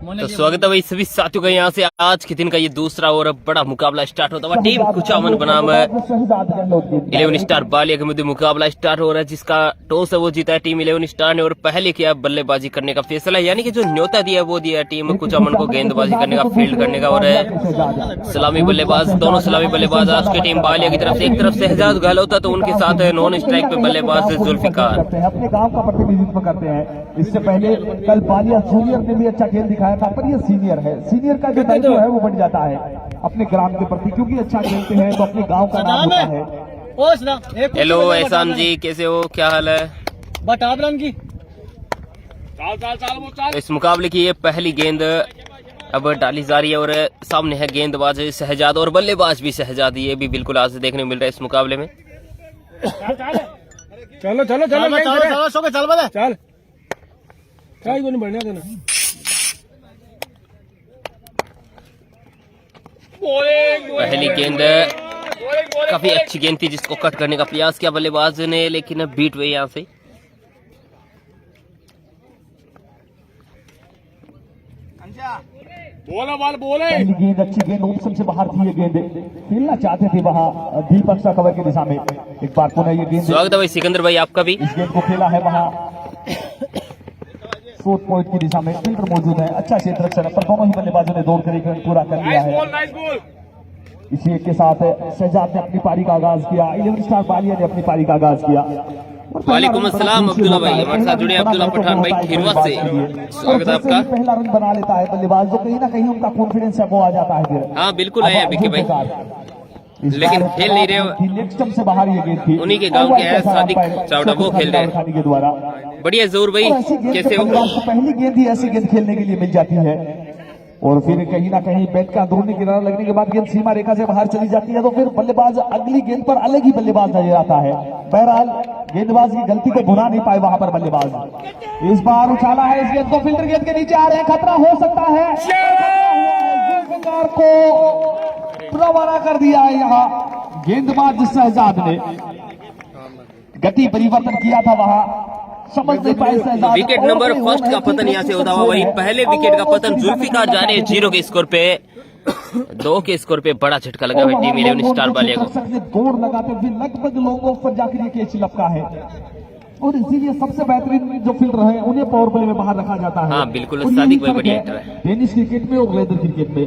तो स्वागत है भाई सभी साथियों का यहाँ से आज के दिन का ये दूसरा और बड़ा मुकाबला स्टार्ट होता है। टीम कुचामन बनाम 11 स्टार बालिया के मध्य मुकाबला स्टार्ट हो रहा है, जिसका टॉस है वो जीता है टीम 11 स्टार ने और पहले किया बल्लेबाजी करने का फैसला, यानी कि जो न्योता दिया वो दिया टीम कुचामन को गेंदबाजी करने का, फील्ड करने का। और सलामी बल्लेबाज, दोनों सलामी बल्लेबाज आज की टीम बालिया की तरफ से, एक तरफ शहजाद गहलोत तो उनके साथ नॉन स्ट्राइक पे बल्लेबाज जुल्फिकार अपने गांव का प्रतिनिधित्व करते हैं। इससे पहले कल बालिया जूनियर ने भी अच्छा खेल दिखाया था, पर ये सीनियर है, सीनियर का जो दायित्व है वो बढ़ जाता है अपने ग्राम के प्रति, क्योंकि अच्छा खेलते हैं तो अपने गांव का नाम होता है। हेलो एहसान जी, कैसे हो, क्या हाल है? इस मुकाबले की ये पहली गेंद अब डाली जा रही है और सामने है गेंदबाज शहजाद और बल्लेबाज भी शहजाद, ये भी बिल्कुल आज देखने को मिल रहा है इस मुकाबले में। चलो चलो चलो चल क्या ही बढ़िया देना। पहली गेंद काफी अच्छी गेंद थी जिसको कट करने का प्रयास किया बल्लेबाज ने, लेकिन बीट हुई यहाँ से। बोले गेंद अच्छी गेंद ऑप्शन से बाहर थी, ये गेंद खेलना चाहते थे वहाँ दीपक सा कवर की दिशा में। एक बार पुनः ये गेंद, स्वागत है भाई सिकंदर भाई आपका भी। इस गेंद को खेला है वहाँ शॉर्ट पॉइंट की दिशा में, फील्डर मौजूद है, अच्छा क्षेत्र रक्षण, पर दोनों ही बल्लेबाजों ने दौड़ कर एक रन पूरा कर लिया है। इसी एक के साथ शहजाद ने अपनी पारी का आगाज किया, 11 स्टार बालिया ने अपनी पारी का आगाज किया। वालेकुम अस्सलाम अब्दुल्ला भाई, हमारे साथ जुड़े अब्दुल्ला पठान भाई खिरवा से, स्वागत है आपका। पहला रन बना लेता है बल्लेबाज, जो कहीं ना कहीं उनका कॉन्फिडेंस है वो आ जाता है फिर। हाँ बिल्कुल है विकी भाई, लेकिन खेल नहीं रहे, नेक्स्ट स्टंप से बाहर ये गेंद थी, उन्हीं के गांव के हैं सादिक चावड़ा, वो खेल रहे हैं के द्वारा। बढ़िया जोर भाई, कैसे हो? पहली गेंद ही ऐसी गेंद खेलने के लिए मिल जाती है और फिर कहीं ना कहीं बैट का अंदरूनी किनारा लगने के बाद गेंद सीमा रेखा से बाहर चली जाती है, तो फिर बल्लेबाज अगली गेंद पर अलग ही बल्लेबाज नजर आता है। बहरहाल गेंदबाज की गलती को भुना नहीं पाए वहां पर बल्लेबाज। इस बार उछाला है इस गेंद को, फील्डर गेंद के नीचे आ रहे हैं, खतरा हो सकता है, को रवाना कर दिया है यहाँ गेंदबाज शहजाद ने। गति परिवर्तन किया था वहां, समझ नहीं पाए शहजाद। विकेट नंबर फर्स्ट का पतन यहाँ से होता हुआ वही पहले विकेट का पतन जुल्फिकार जा रहे 0 के स्कोर पे, 2 के स्कोर पे बड़ा झटका लगा भाई टीम 11 स्टार बालिया को। दौड़ लगाते हुए लगभग लोगों पर जाकर ये कैच लपका है और इसीलिए सबसे बेहतरीन जो फील्डर है उन्हें पावर प्ले में बाहर रखा जाता है। हाँ बिल्कुल, सादिक भाई बढ़िया हिटर है टेनिस क्रिकेट में और लेदर क्रिकेट में,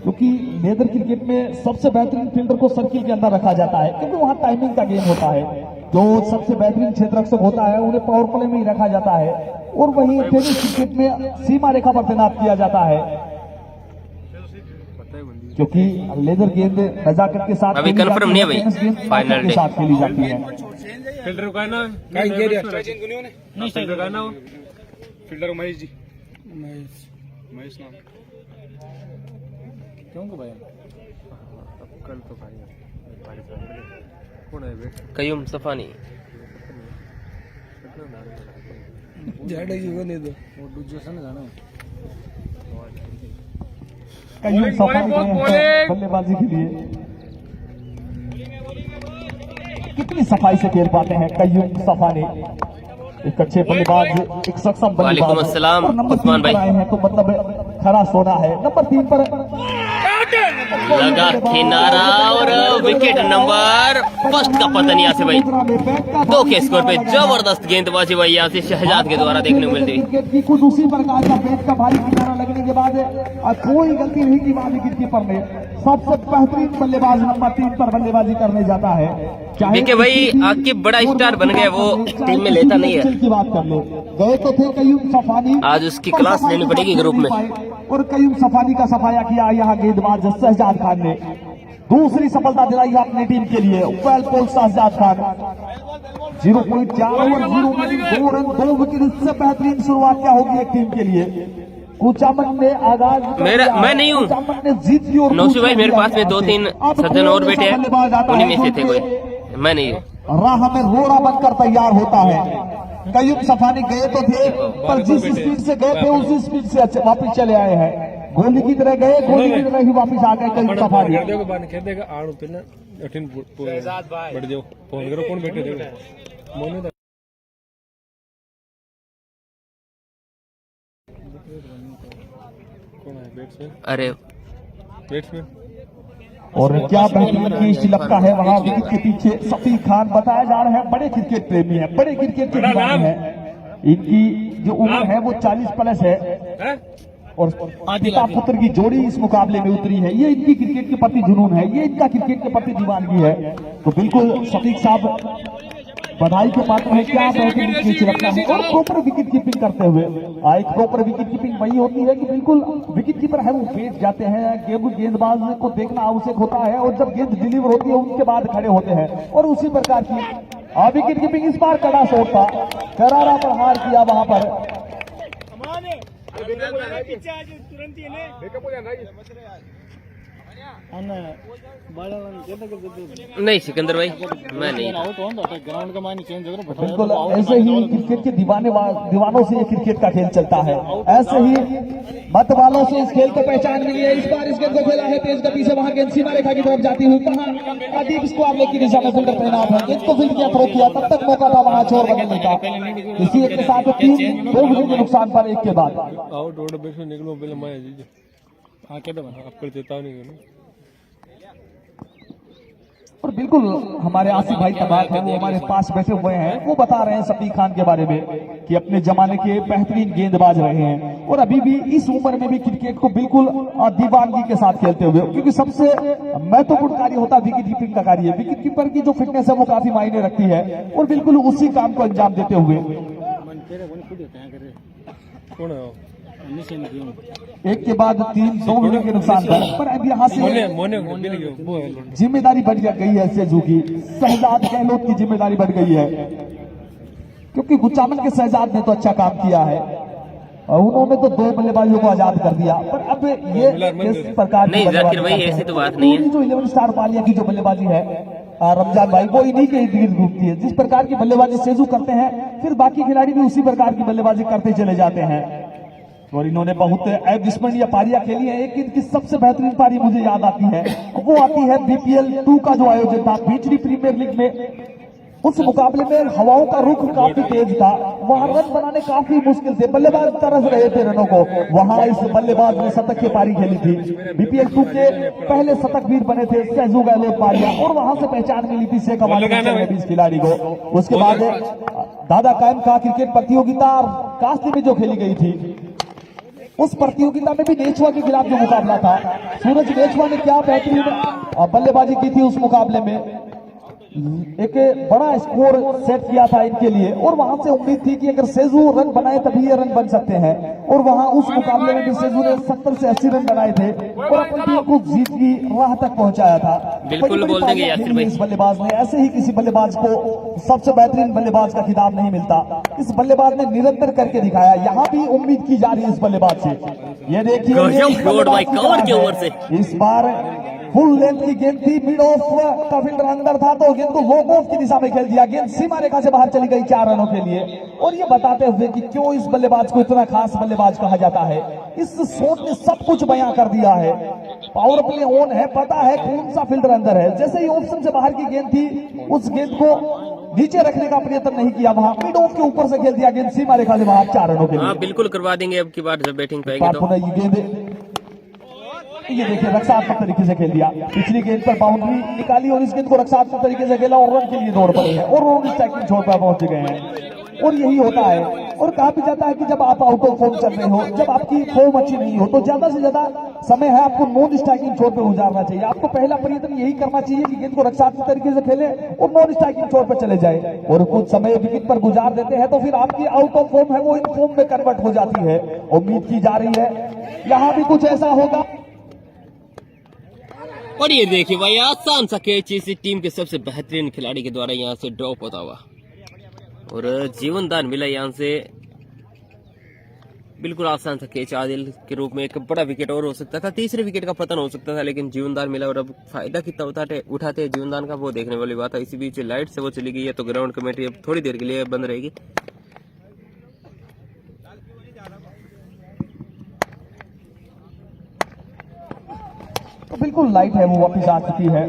क्योंकि लेदर क्रिकेट में सबसे बेहतरीन फील्डर को सर्किल के अंदर रखा जाता है, क्योंकि वहाँ टाइमिंग का गेम होता है। जो सबसे बेहतरीन क्षेत्र रक्षक होता है उन्हें पावर प्ले में ही रखा जाता है, और वहीं टेनिस क्रिकेट में सीमा रेखा पर तैनात किया जाता है, क्योंकि लेदर गेंद नजाकत के साथ अभी कंफर्म नहीं है भाई, फाइनल के साथ खेली जाती है। फिल्डर को कहना फिल्डर कहना वो फिल्डर महेश जी, महेश नाम क्यों को भाई कल तो भाई कौन है बे कयूम सफानी झाड़ा की वो नहीं दो वो दूसरे से ना जाना कयूम सफानी बल्लेबाजी के लिए कितनी सफाई से खेल पाते हैं कयूम सफानी, एक अच्छे बल्लेबाज, एक सक्षम बल्लेबाज। वालेकुम अस्सलाम उस्मान भाई, हैं तो मतलब खरा सोना है। नंबर 3 पर लगा किनारा और विकेट नंबर फर्स्ट का पतन यहाँ से भाई 2 के स्कोर पे जबरदस्त गेंदबाजी भाई यहाँ से शहजाद के द्वारा देखने को मिलती है। कुछ उसी प्रकार का बैट का भारी किनारा लगने के बाद कोई गलती नहीं की वहां विकेट कीपर ने। सबसे बेहतरीन बल्लेबाज नंबर 3 पर बल्लेबाजी करने जाता है। देखिए भाई आपके बड़ा स्टार बन गए, वो टीम में लेता नहीं है। की बात कर लो, गए तो थे कयूम सफानी, आज उसकी क्लास लेनी पड़ेगी ग्रुप में। और कयूम सफानी का सफाया किया यहाँ गेंदबाज शहजाद खान ने। दूसरी सफलता दिलाई अपनी टीम के लिए वेल पोल Shahzad Khan. 0.4 over 0 run 2 wicket, इससे बेहतरीन शुरुआत क्या होगी एक टीम के लिए। कुचामन ने आगाज मैं नहीं हूँ जीत की और नौशू भाई, मेरे पास में 2-3 सज्जन और बैठे हैं, उन्हीं में से थे कोई, मैं नहीं हूँ। राह में रोड़ा बनकर तैयार होता है। कयूम सफानी गए तो थे, पर जिस स्पीड से गए थे उसी स्पीड से वापस चले आए हैं। गोली की तरह गए, गोली की तरह ही वापस आ गए कयूम सफानी। फोन करो कौन बैठे थे अरे और क्या बेहतरीन की लगता है वहां विकेट के पीछे सफीक खान बताया जा रहा है, बड़े क्रिकेट प्रेमी है, बड़े क्रिकेट के दीवाने हैं। इनकी जो उम्र है वो 40 प्लस है और पिता पुत्र की जोड़ी इस मुकाबले में उतरी है। ये इनकी क्रिकेट के प्रति जुनून है, ये इनका क्रिकेट के प्रति दीवानगी है। तो बिल्कुल सफीक साहब बधाई के पात्र है, क्या बेहतरीन पिच रखना है और प्रॉपर विकेट कीपिंग करते हुए। एक प्रॉपर विकेट कीपिंग वही होती है कि बिल्कुल विकेट कीपर है वो बैठ जाते हैं, गेंदबाज को देखना आवश्यक होता है और जब गेंद डिलीवर होती है उसके बाद खड़े होते हैं। और उसी प्रकार की विकेट कीपिंग इस बार कड़ा शॉट था, करारा प्रहार किया वहां पर। नहीं सिकंदर भाई मैं नहीं ग्राउंड का मानी चेंज बिल्कुल ऐसे ही क्रिकेट के दीवानों से ये क्रिकेट का खेल चलता है, ऐसे ही मत वालों से इस खेल को पहचान मिली है। इस बार इस गेंद को खेला है तेज गति से, वहां गेंद सीमा रेखा की तरफ जाती हुई, कहां अदीब स्क्वायर की दिशा में फिल्डर तैनात है, गेंद को फील्ड किया, थ्रो किया, तब तक मौका था वहां छोर बदलने का। इसी एक के साथ टीम 2 विकेट के नुकसान पर एक के बाद और बिल्कुल हमारे आसिफ भाई तबाक है वो हमारे पास बैठे हुए हैं, वो बता रहे हैं सफीक खान के बारे में कि अपने जमाने के बेहतरीन गेंदबाज रहे हैं और अभी भी इस उम्र में भी क्रिकेट को बिल्कुल दीवानगी के साथ खेलते हुए। क्योंकि सबसे महत्वपूर्ण कार्य होता है विकेट कीपिंग का कार्य, विकेट कीपर की जो फिटनेस है वो काफी मायने रखती है और बिल्कुल उसी काम को अंजाम देते हुए एक के बाद 3 2 विकेट के नुकसान पर अब यहाँ से जिम्मेदारी बढ़ गई है सेजू की, शहजाद गहलोत की जिम्मेदारी बढ़ गई है क्योंकि गुच्चामन के शहजाद ने तो अच्छा काम किया है और उन्होंने तो 2 बल्लेबाजों को आजाद कर दिया। पर अब ये किस प्रकार नहीं जाकिर भाई ऐसी तो बात नहीं है। जो 11 स्टार पालिया की जो बल्लेबाजी है रमजान भाई वो इन्हीं के इर्द गिर्द घूमती है। जिस प्रकार की बल्लेबाजी सेजू करते हैं फिर बाकी खिलाड़ी भी उसी प्रकार की बल्लेबाजी करते चले जाते हैं और इन्होंने बहुत अविस्मरणीय पारियां खेली है। एक इनकी सबसे बेहतरीन पारी मुझे याद आती है, वो आती है BPL 2 का जो आयोजन था बीचली प्रीमियर लीग में। उस मुकाबले में हवाओं का रुख काफी तेज था, वहां रन बनाने काफी मुश्किल थे, बल्लेबाज तरस रहे थे रनों को। वहां इस बल्लेबाज ने शतक की पारी खेली थी, BPL 2 के पहले शतक वीर बने थे सहजू गहलोत पारिया और वहां से पहचान मिली थी शेख हमारे इस खिलाड़ी को। उसके बाद दादा कायम का क्रिकेट प्रतियोगिता काशी में जो खेली गई थी उस प्रतियोगिता में भी नेचवा के खिलाफ जो मुकाबला था, सूरज नेचवा ने क्या बेहतरीन बल्लेबाजी की थी उस मुकाबले में, एक बड़ा स्कोर सेट किया था इनके लिए और वहां से उम्मीद थी कि अगर सेजू रन बनाए तभी ये रन बन सकते हैं और वहां उस मुकाबले में भी सेजू ने 70 से 80 रन बनाए थे और अपनी टीम को जीत की राह तक पहुंचाया था। बिल्कुल बोल देंगे यासिर भाई, इस बल्लेबाज ने ऐसे ही किसी बल्लेबाज को सबसे बेहतरीन बल्लेबाज का खिताब नहीं मिलता, इस बल्लेबाज ने निरंतर करके दिखाया। यहाँ भी उम्मीद की जा रही है इस बल्लेबाज से। ये देखिए इस बार फुल लेंथ की गेंद थी, मिड ऑफ का फील्डर अंदर था तो गेंद को लॉन्ग ऑफ की दिशा में खेल दिया, गेंद सीमा रेखा से बाहर चली गई 4 रनों के लिए। और ये बताते हुए कि क्यों इस बल्लेबाज को इतना खास बल्लेबाज कहा जाता है, इस शॉट ने सब कुछ बयां कर दिया है। पावर प्ले ऑन है, पता है कौन सा फील्डर अंदर है, जैसे ही ऑप्शन से बाहर की गेंद थी उस गेंद को नीचे रखने का प्रयत्न नहीं किया, वहां मिड ऑफ के ऊपर से खेल दिया, गेंद सीमा रेखा से बाहर 4 रनों के लिए। बिल्कुल करवा देंगे अब की बार जब बैटिंग पे आएगी तो। ये गेंद ये देखिए रक्षात्मक तरीके से खेल दिया, पिछली गेंद पर बाउंड्री निकाली और इस गेंद को रक्षात्मक तरीके से खेला और रन के लिए दौड़ पड़े हैं और रन स्ट्राइकिंग छोड़ पर पहुंच गए हैं। और यही होता है और कहा भी जाता है कि जब आप आउट ऑफ फॉर्म चल रहे हो, जब आपकी फॉर्म अच्छी नहीं हो तो ज्यादा से ज्यादा समय है आपको नॉन स्ट्राइकिंग छोर पर गुजारना चाहिए। आपको पहला प्रयत्न यही करना चाहिए कि गेंद को रक्षात्मक तरीके से खेले और नॉन स्ट्राइकिंग छोर पर चले जाए और कुछ समय विकेट पर गुजार देते हैं तो फिर आपकी आउट ऑफ फॉर्म है वो इन फॉर्म में कन्वर्ट हो जाती है। उम्मीद की जा रही है यहाँ भी कुछ ऐसा होगा। और ये देखिए भाई आसान सा कैच इसी टीम के सबसे बेहतरीन खिलाड़ी के द्वारा यहाँ से ड्रॉप होता हुआ और जीवन दान मिला यहाँ से। बिल्कुल आसान सा कैच आदिल के रूप में एक बड़ा विकेट और हो सकता था, तीसरे विकेट का पतन हो सकता था, लेकिन जीवनदान मिला और अब फायदा कितना उठाते हैं जीवनदान का वो देखने वाली बात है। इसी बीच लाइट से वो चली गई है तो ग्राउंड कमेटी अब थोड़ी देर के लिए बंद रहेगी। तो बिल्कुल लाइट है वो वापिस आ चुकी है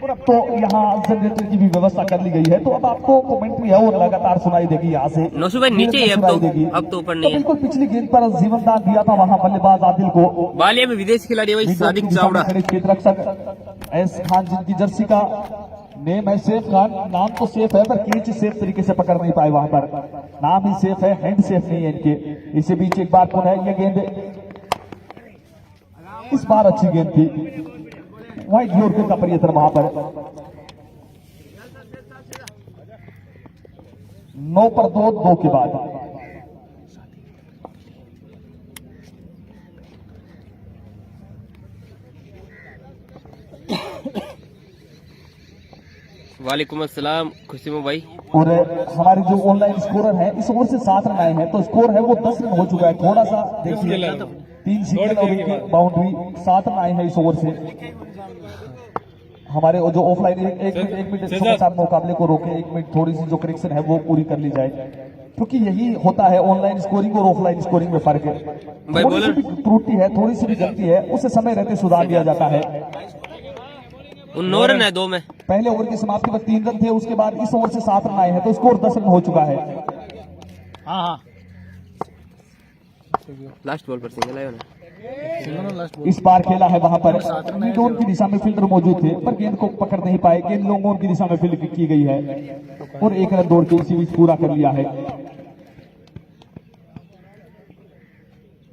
और और अब तो यहाँ जनरेटर की भी व्यवस्था कर ली गई है, तो अब आपको कमेंट्री है और लगातार सुनाई देगी यहाँ से। नौशु भाई नीचे ही है सुनाई अब देगी। तो ऊपर नहीं है। बिल्कुल पिछली गेंद पर जीवन दान दिया था वहाँ बल्लेबाज आदिल को। बालिया में विदेशी खिलाड़ी है भाई सादिक चावड़ा। क्षेत्ररक्षक एस खान जिनकी जर्सी का नेम है सेफ खान, नाम तो सेफ है पर कैच सेफ तरीके से पकड़ नहीं पाए, वहां पर नाम ही सेफ है, हैंड सेफ नहीं है इनके। इसी बीच एक बार पुनः ये गेंद इस बार अच्छी गेंद थी, व्हाइट यॉर्कर का प्रयत्न वहां पर। 9 पर 2 के बाद वालेकुम अस्सलाम खुशीमो भाई। और हमारे जो ऑनलाइन स्कोरर है इस ओवर से 7 रन आए हैं, तो स्कोर है वो 10 रन हो चुका है। थोड़ा सा देखिए 3 सिंगल और एक बाउंड्री, 7 रन आए हैं इस ओवर से। हमारे जो ऑफलाइन एक मिनट समाचार मुकाबले को रोके, 1 मिनट थोड़ी सी जो करेक्शन है वो पूरी कर ली जाए, क्योंकि यही होता है ऑनलाइन स्कोरिंग और ऑफलाइन स्कोरिंग में फर्क है। थोड़ी सी भी त्रुटि है, थोड़ी सी भी गलती है, उसे समय रहते सुधार दिया जाता है। 9 रन है 2 में। पहले ओवर की समाप्ति पर 3 रन थे, उसके बाद इस ओवर से 7 रन आए हैं, तो स्कोर 10 रन हो चुका है। हाँ लास्ट बॉल पर सिंगल आया ना। इस बार खेला है वहां पर मिडोन की दिशा में फील्डर मौजूद थे पर गेंद को पकड़ नहीं पाए। गेंद लॉन्ग की दिशा में फील्ड की गई है और 1 रन दौड़ के इसी बीच पूरा कर लिया है।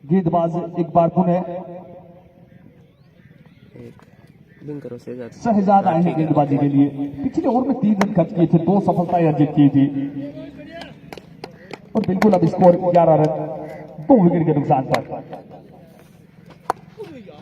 गेंदबाज एक बार पुनः शहजाद आए हैं गेंदबाजी के लिए। पिछले ओवर में 3 रन खर्च किए थे, 2 सफलताएं अर्जित की थी और बिल्कुल अब स्कोर 11 रन 2 विकेट के नुकसान पर।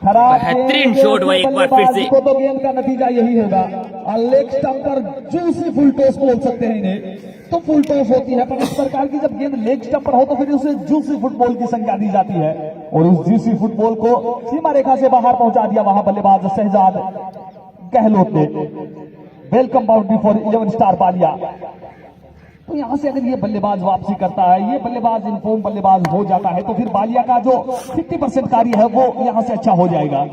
बेहतरीन शॉट भाई एक बार फिर से। तो गेंद का नतीजा यही होगा, लेग स्टंप पर जूसी फुल टॉस बोल सकते हैं इन्हें, तो फुल टॉस होती है पर इस प्रकार की जब गेंद लेग स्टंप पर हो तो फिर उसे जूसी फुटबॉल की संज्ञा दी जाती है और उस जूसी फुटबॉल को सीमा रेखा से बाहर पहुंचा दिया वहां बल्लेबाज शहजाद गहलोत ने। Welcome boundary for 11 star Ballia. तो यहां से अगर ये बल्लेबाज वापसी करता है, ये बल्लेबाज इनफॉर्म बल्लेबाज हो जाता है, तो फिर बालिया का जो 50% कार्य है वो यहां से अच्छा हो जाएगा।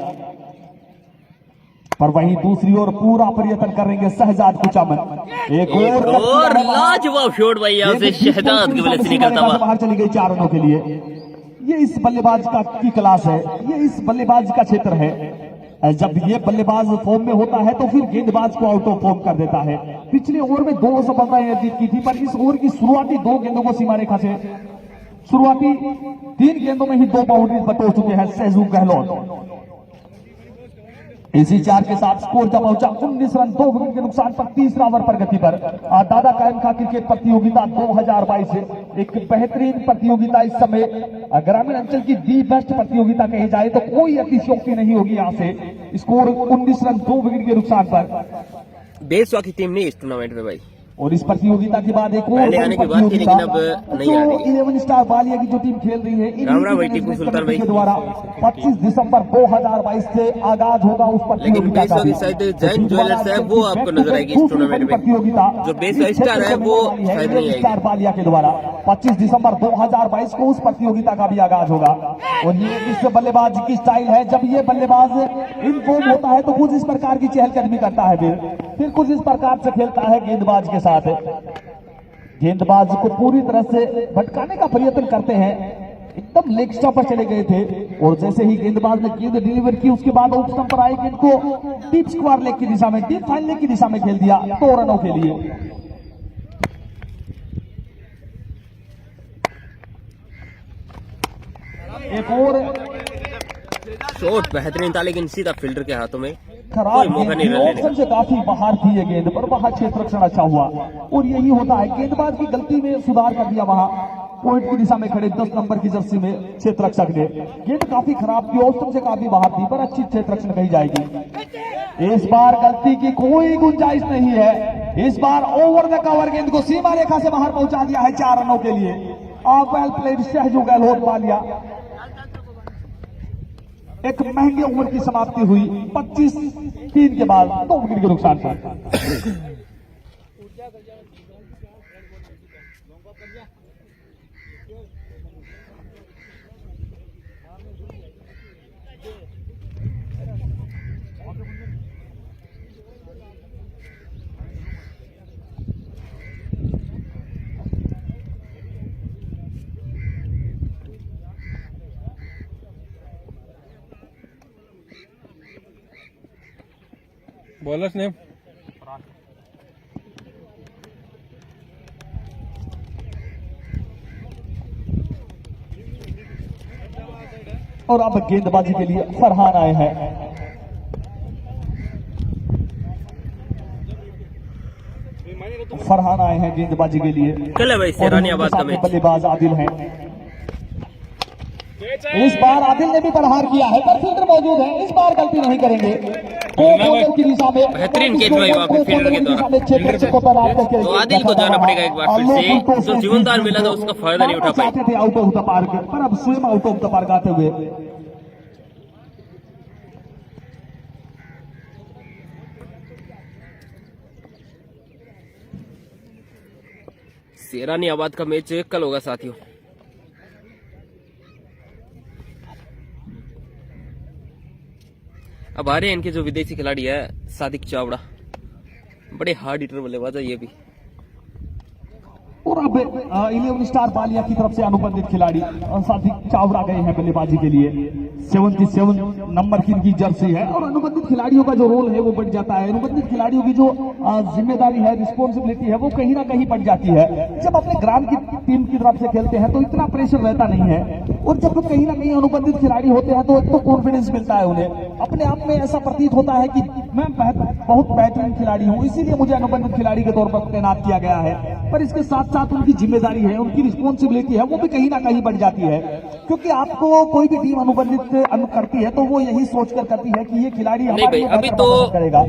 पर वहीं दूसरी ओर पूरा प्रयत्न करेंगे शहजाद कुचामन। एक और लाजवाब शॉट भाई यहां से शहजाद की वजह से निकलता हुआ बाहर चली गई 4 रनों के लिए। ये इस बल्लेबाज का की क्लास है, ये इस बल्लेबाज का क्षेत्र है। जब ये बल्लेबाज फॉर्म में होता है तो फिर गेंदबाज को आउट ऑफ फॉर्म कर देता है। पिछले ओवर में 2 सफलताएं अर्जित की थी पर इस ओवर की शुरुआती 2 गेंदों को सीमा रेखा से शुरुआती 3 गेंदों में ही 2 बाउंड्री बटोर चुके हैं शहजाद गहलोत। इसी 4 के साथ स्कोर जब पहुंचा 19 रन 2 विकेट के नुकसान पर। तीसरा ओवर प्रगति पर दादा कायम का क्रिकेट प्रतियोगिता 2022 एक बेहतरीन प्रतियोगिता। इस समय ग्रामीण अंचल की दी बेस्ट प्रतियोगिता कही जाए तो कोई अतिशयोक्ति नहीं होगी। यहाँ से स्कोर 19 रन 2 विकेट के नुकसान पर। बेसवा की टीम नहीं इस टूर्नामेंट में भाई, और इस प्रतियोगिता के बाद एक और पहले आने की बात थी लेकिन अब नहीं आ रही। 11 स्टार बालिया की जो टीम खेल रही है राम राम भाई टीपू सुल्तान भाई के द्वारा 25 दिसंबर 2022 से आगाज होगा उस प्रतियोगिता का। लेकिन शायद जैन ज्वेलर्स है वो आपको नजर आएगी इस टूर्नामेंट में। प्रतियोगिता जो बेसवा स्टार है वो शायद नहीं स्टार आएगी। बालिया के द्वारा 25 दिसंबर 2022 को उस प्रतियोगिता का भी आगाज होगा। और ये इस बल्लेबाज की स्टाइल है, जब ये बल्लेबाज इनफॉर्म होता है तो कुछ इस प्रकार की चहलकदमी करता है, फिर कुछ इस प्रकार से खेलता है गेंदबाज के साथ। गेंदबाज को पूरी तरह से भटकाने का प्रयत्न करते हैं। एकदम लेग स्टंप पर चले गए थे और जैसे ही गेंदबाज ने गेंद डिलीवर की उसके बाद ऑफ स्टंप पर आई गेंद को डीप स्क्वायर लेग की दिशा में, डीप फाइन लेग की दिशा में खेल दिया 2 रनों के लिए। एक और शॉट बेहतरीन था लेकिन सीधा फील्डर के हाथों में खराब मौका नहीं गेंद, ऑप्शन से काफी बाहर थी ये गेंद पर, वहां क्षेत्र रक्षण अच्छा हुआ और यही होता है। गेंदबाज की गलती में सुधार कर दिया वहां पॉइंट की दिशा में खड़े 10 नंबर की जर्सी में क्षेत्र रक्षक ने। गेंद काफी खराब थी, ऑप्शन से काफी बाहर थी पर अच्छी क्षेत्र रक्षण कही जाएगी। इस बार गलती की कोई गुंजाइश नहीं है। इस बार ओवर द कवर गेंद को सीमा रेखा से बाहर पहुंचा दिया है 4 रनों के लिए। Well played Shahzad Gehlot Ballia. एक महंगे ओवर की समाप्ति हुई 25-3 के बाद 2 विकेट के नुकसान पर। बॉलर्स नेम और अब गेंदबाजी के लिए फरहान आए हैं। फरहान आए हैं गेंदबाजी के लिए। कल है भाई सेरानियाबाद का मैच। बल्लेबाज आदिल हैं। इस बार आदिल ने भी प्रहार किया है, पर फील्डर मौजूद है, इस बार गलती नहीं करेंगे। की दिशा में बेहतरीन कैच भाई वहाँ पे फील्डर के द्वारा। तो आदिल को जाना पड़ेगा एक बार फिर से। जो जीवनदान मिला था उसका फायदा नहीं उठा पाए। थे आउट ऑफ द पार्क, पर अब स्वयं आउट ऑफ द पार्क आते हुए। सेरानियाबाद का मैच कल होगा साथियों। अब आ रहे हैं इनके जो विदेशी खिलाड़ी है सादिक चावड़ा, बड़े हार्ड हिटर बल्लेबाज है ये भी। और अब 11 स्टार बालिया की तरफ से अनुबंधित खिलाड़ी सादिक चावड़ा गए हैं बल्लेबाजी के लिए। 77 नंबर की इनकी जर्सी है और अनुबंधित खिलाड़ियों का जो रोल है वो बढ़ जाता है। अनुबंधित खिलाड़ियों की जो जिम्मेदारी है, रिस्पॉन्सिबिलिटी है, वो कहीं ना कहीं बढ़ जाती है। जब अपने ग्राम की टीम की तरफ से खेलते हैं तो इतना प्रेशर रहता नहीं है, और जब कहीं ना कहीं अनुबंधित खिलाड़ी होते हैं तो एक तो कॉन्फिडेंस मिलता है उन्हें। अपने आप में ऐसा प्रतीत होता है कि मैं बहुत बेहतरीन खिलाड़ी हूँ, इसीलिए मुझे अनुबंधित खिलाड़ी के तौर पर तैनात किया गया है। पर इसके साथ साथ उनकी जिम्मेदारी है, उनकी रिस्पॉन्सिबिलिटी है, वो भी कहीं ना कहीं बढ़ जाती है। क्योंकि आपको कोई भी टीम अनुबंधित करती है तो वो यही सोचकर करती है कि ये खिलाड़ी हमारे लिए अभी तो करेगा।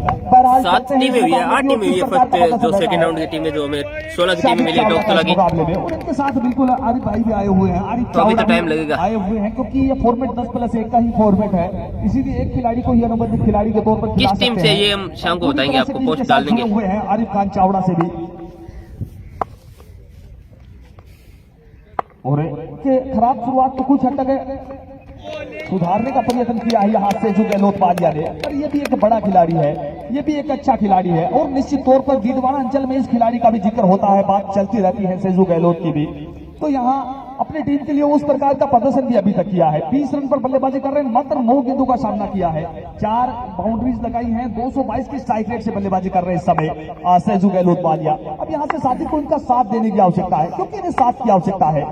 7 टीमें हुई है, 8 टीमें हुई है फर्स्ट जो सेकंड राउंड की टीमें जो हमें 16 की टीमें मिली टॉप लगी मुकाबले में। और इनके साथ बिल्कुल आरिफ भाई भी आए हुए हैं। आरिफ तो अभी तो टाइम लगेगा, आए हुए हैं क्योंकि ये फॉर्मेट 10+1 का ही फॉर्मेट है, इसीलिए एक खिलाड़ी को ही अनुबंधित खिलाड़ी के तौर पर किस टीम से ये हम शाम को बताएंगे, आपको पोस्ट डाल देंगे। हुए हैं आरिफ खान चावड़ा से भी। और खराब शुरुआत तो कुछ हद तक सुधारने का प्रयत्न किया है यहाँ से जो गहलोत बालिया ने, पर ये भी एक बड़ा खिलाड़ी है, ये भी एक अच्छा खिलाड़ी है। और निश्चित तौर पर गिडवाना अंचल में इस खिलाड़ी का भी जिक्र होता है, बात चलती रहती है सेजू गहलोत की भी। तो यहाँ अपनी टीम के लिए उस प्रकार का प्रदर्शन भी अभी तक किया है। 20 रन पर बल्लेबाजी कर रहे हैं, मात्र 9 गेंदों का सामना किया है, 4 बाउंड्रीज लगाई हैं, 222 की स्ट्राइक रेट से बल्लेबाजी कर रहे हैं इस समय सेजू गहलोत बालिया। अब यहाँ से साथी को इनका साथ देने की आवश्यकता है, क्योंकि इन्हें साथ की आवश्यकता है।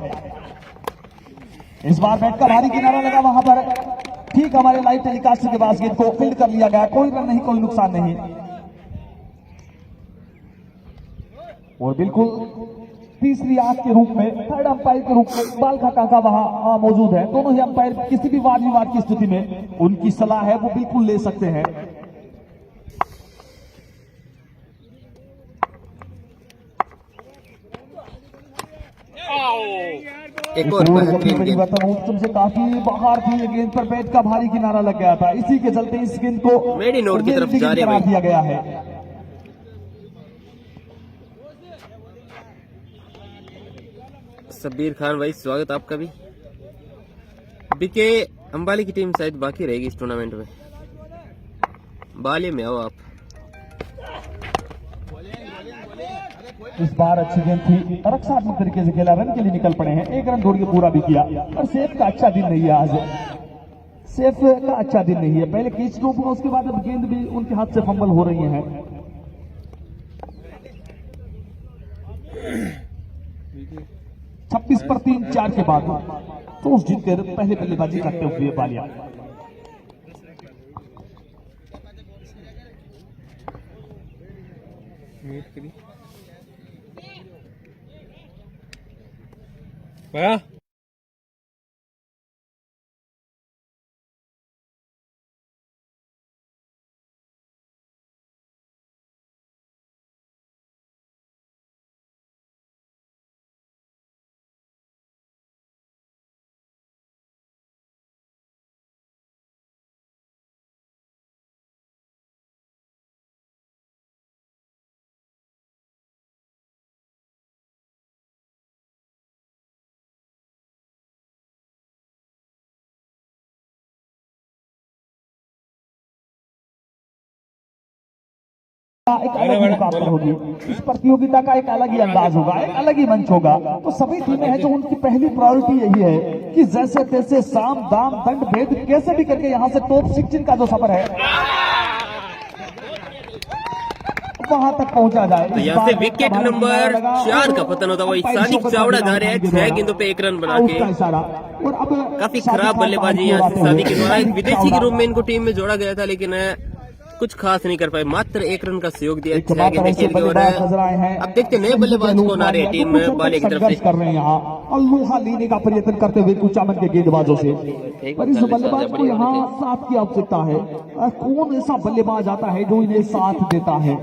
इस बार बैट का भारी किनारा लगा वहां पर, ठीक हमारे लाइव टेलीकास्ट के पास गेंद को फील्ड कर लिया गया, कोई रन नहीं, कोई नुकसान नहीं। और बिल्कुल तीसरी आंख के रूप में, थर्ड अंपायर के रूप में इकबाल खा काका वहां मौजूद है। दोनों ही अंपायर किसी भी वाद विवाद की स्थिति में उनकी सलाह है वो बिल्कुल ले सकते हैं। एक और परिवर्तन उत्तम से काफी बाहर थी, गेंद पर बैट का भारी किनारा लग गया था, इसी के चलते इस गेंद को मेडी नोट की तरफ जा रही दिया गया है। शब्बीर खान भाई स्वागत आपका भी। बीके अंबाली की टीम शायद बाकी रहेगी इस टूर्नामेंट में, बाले में आओ आप। इस बार अच्छी गेंद थी, रक्षात्मक तरीके से खेला, रन के लिए निकल पड़े हैं, 1 रन दौड़ के पूरा भी किया। पर सेफ का अच्छा दिन नहीं है आज, सेफ का अच्छा दिन नहीं है। पहले कैच ड्रॉप हुआ, उसके बाद अब गेंद भी उनके हाथ से फंबल हो रही है। 26 पर 3 4 के बाद टॉस जीतकर पहले बल्लेबाजी करते हुए बालिया। भैया एक अलग मुकाबला होगी, इस प्रतियोगिता का एक अलग ही अंदाज होगा, एक अलग ही मंच होगा। तो सभी टीमें हैं जो उनकी पहली प्रायोरिटी यही है कि जैसे तैसे साम दाम दंड भेद कैसे भी करके यहाँ से टॉप 16 का जो सफर है वहां तक पहुंचा जाए। तो यहाँ से विकेट नंबर 4 का पतन होता वही सादिक चावड़ा जा रहे हैं 6 गेंदों पे 1 रन बना के। और अब काफी खराब बल्लेबाजी यहाँ से सादिक के द्वारा, एक विदेशी के रूप में इनको टीम में जोड़ा गया था लेकिन कुछ खास नहीं कर पाए, मात्र 1 रन का सहयोग दिया 6 गेंदें खेल के। और अब देखते नए बल्लेबाज कौन आ रहे हैं टीम में बाले की तरफ से। कर रहे हैं यहाँ और लोहा लेने का प्रयत्न करते हुए कुचामन के गेंदबाजों से, पर इस बल्लेबाज को यहाँ साथ की आवश्यकता है। कौन ऐसा बल्लेबाज आता है जो इन्हें साथ देता है?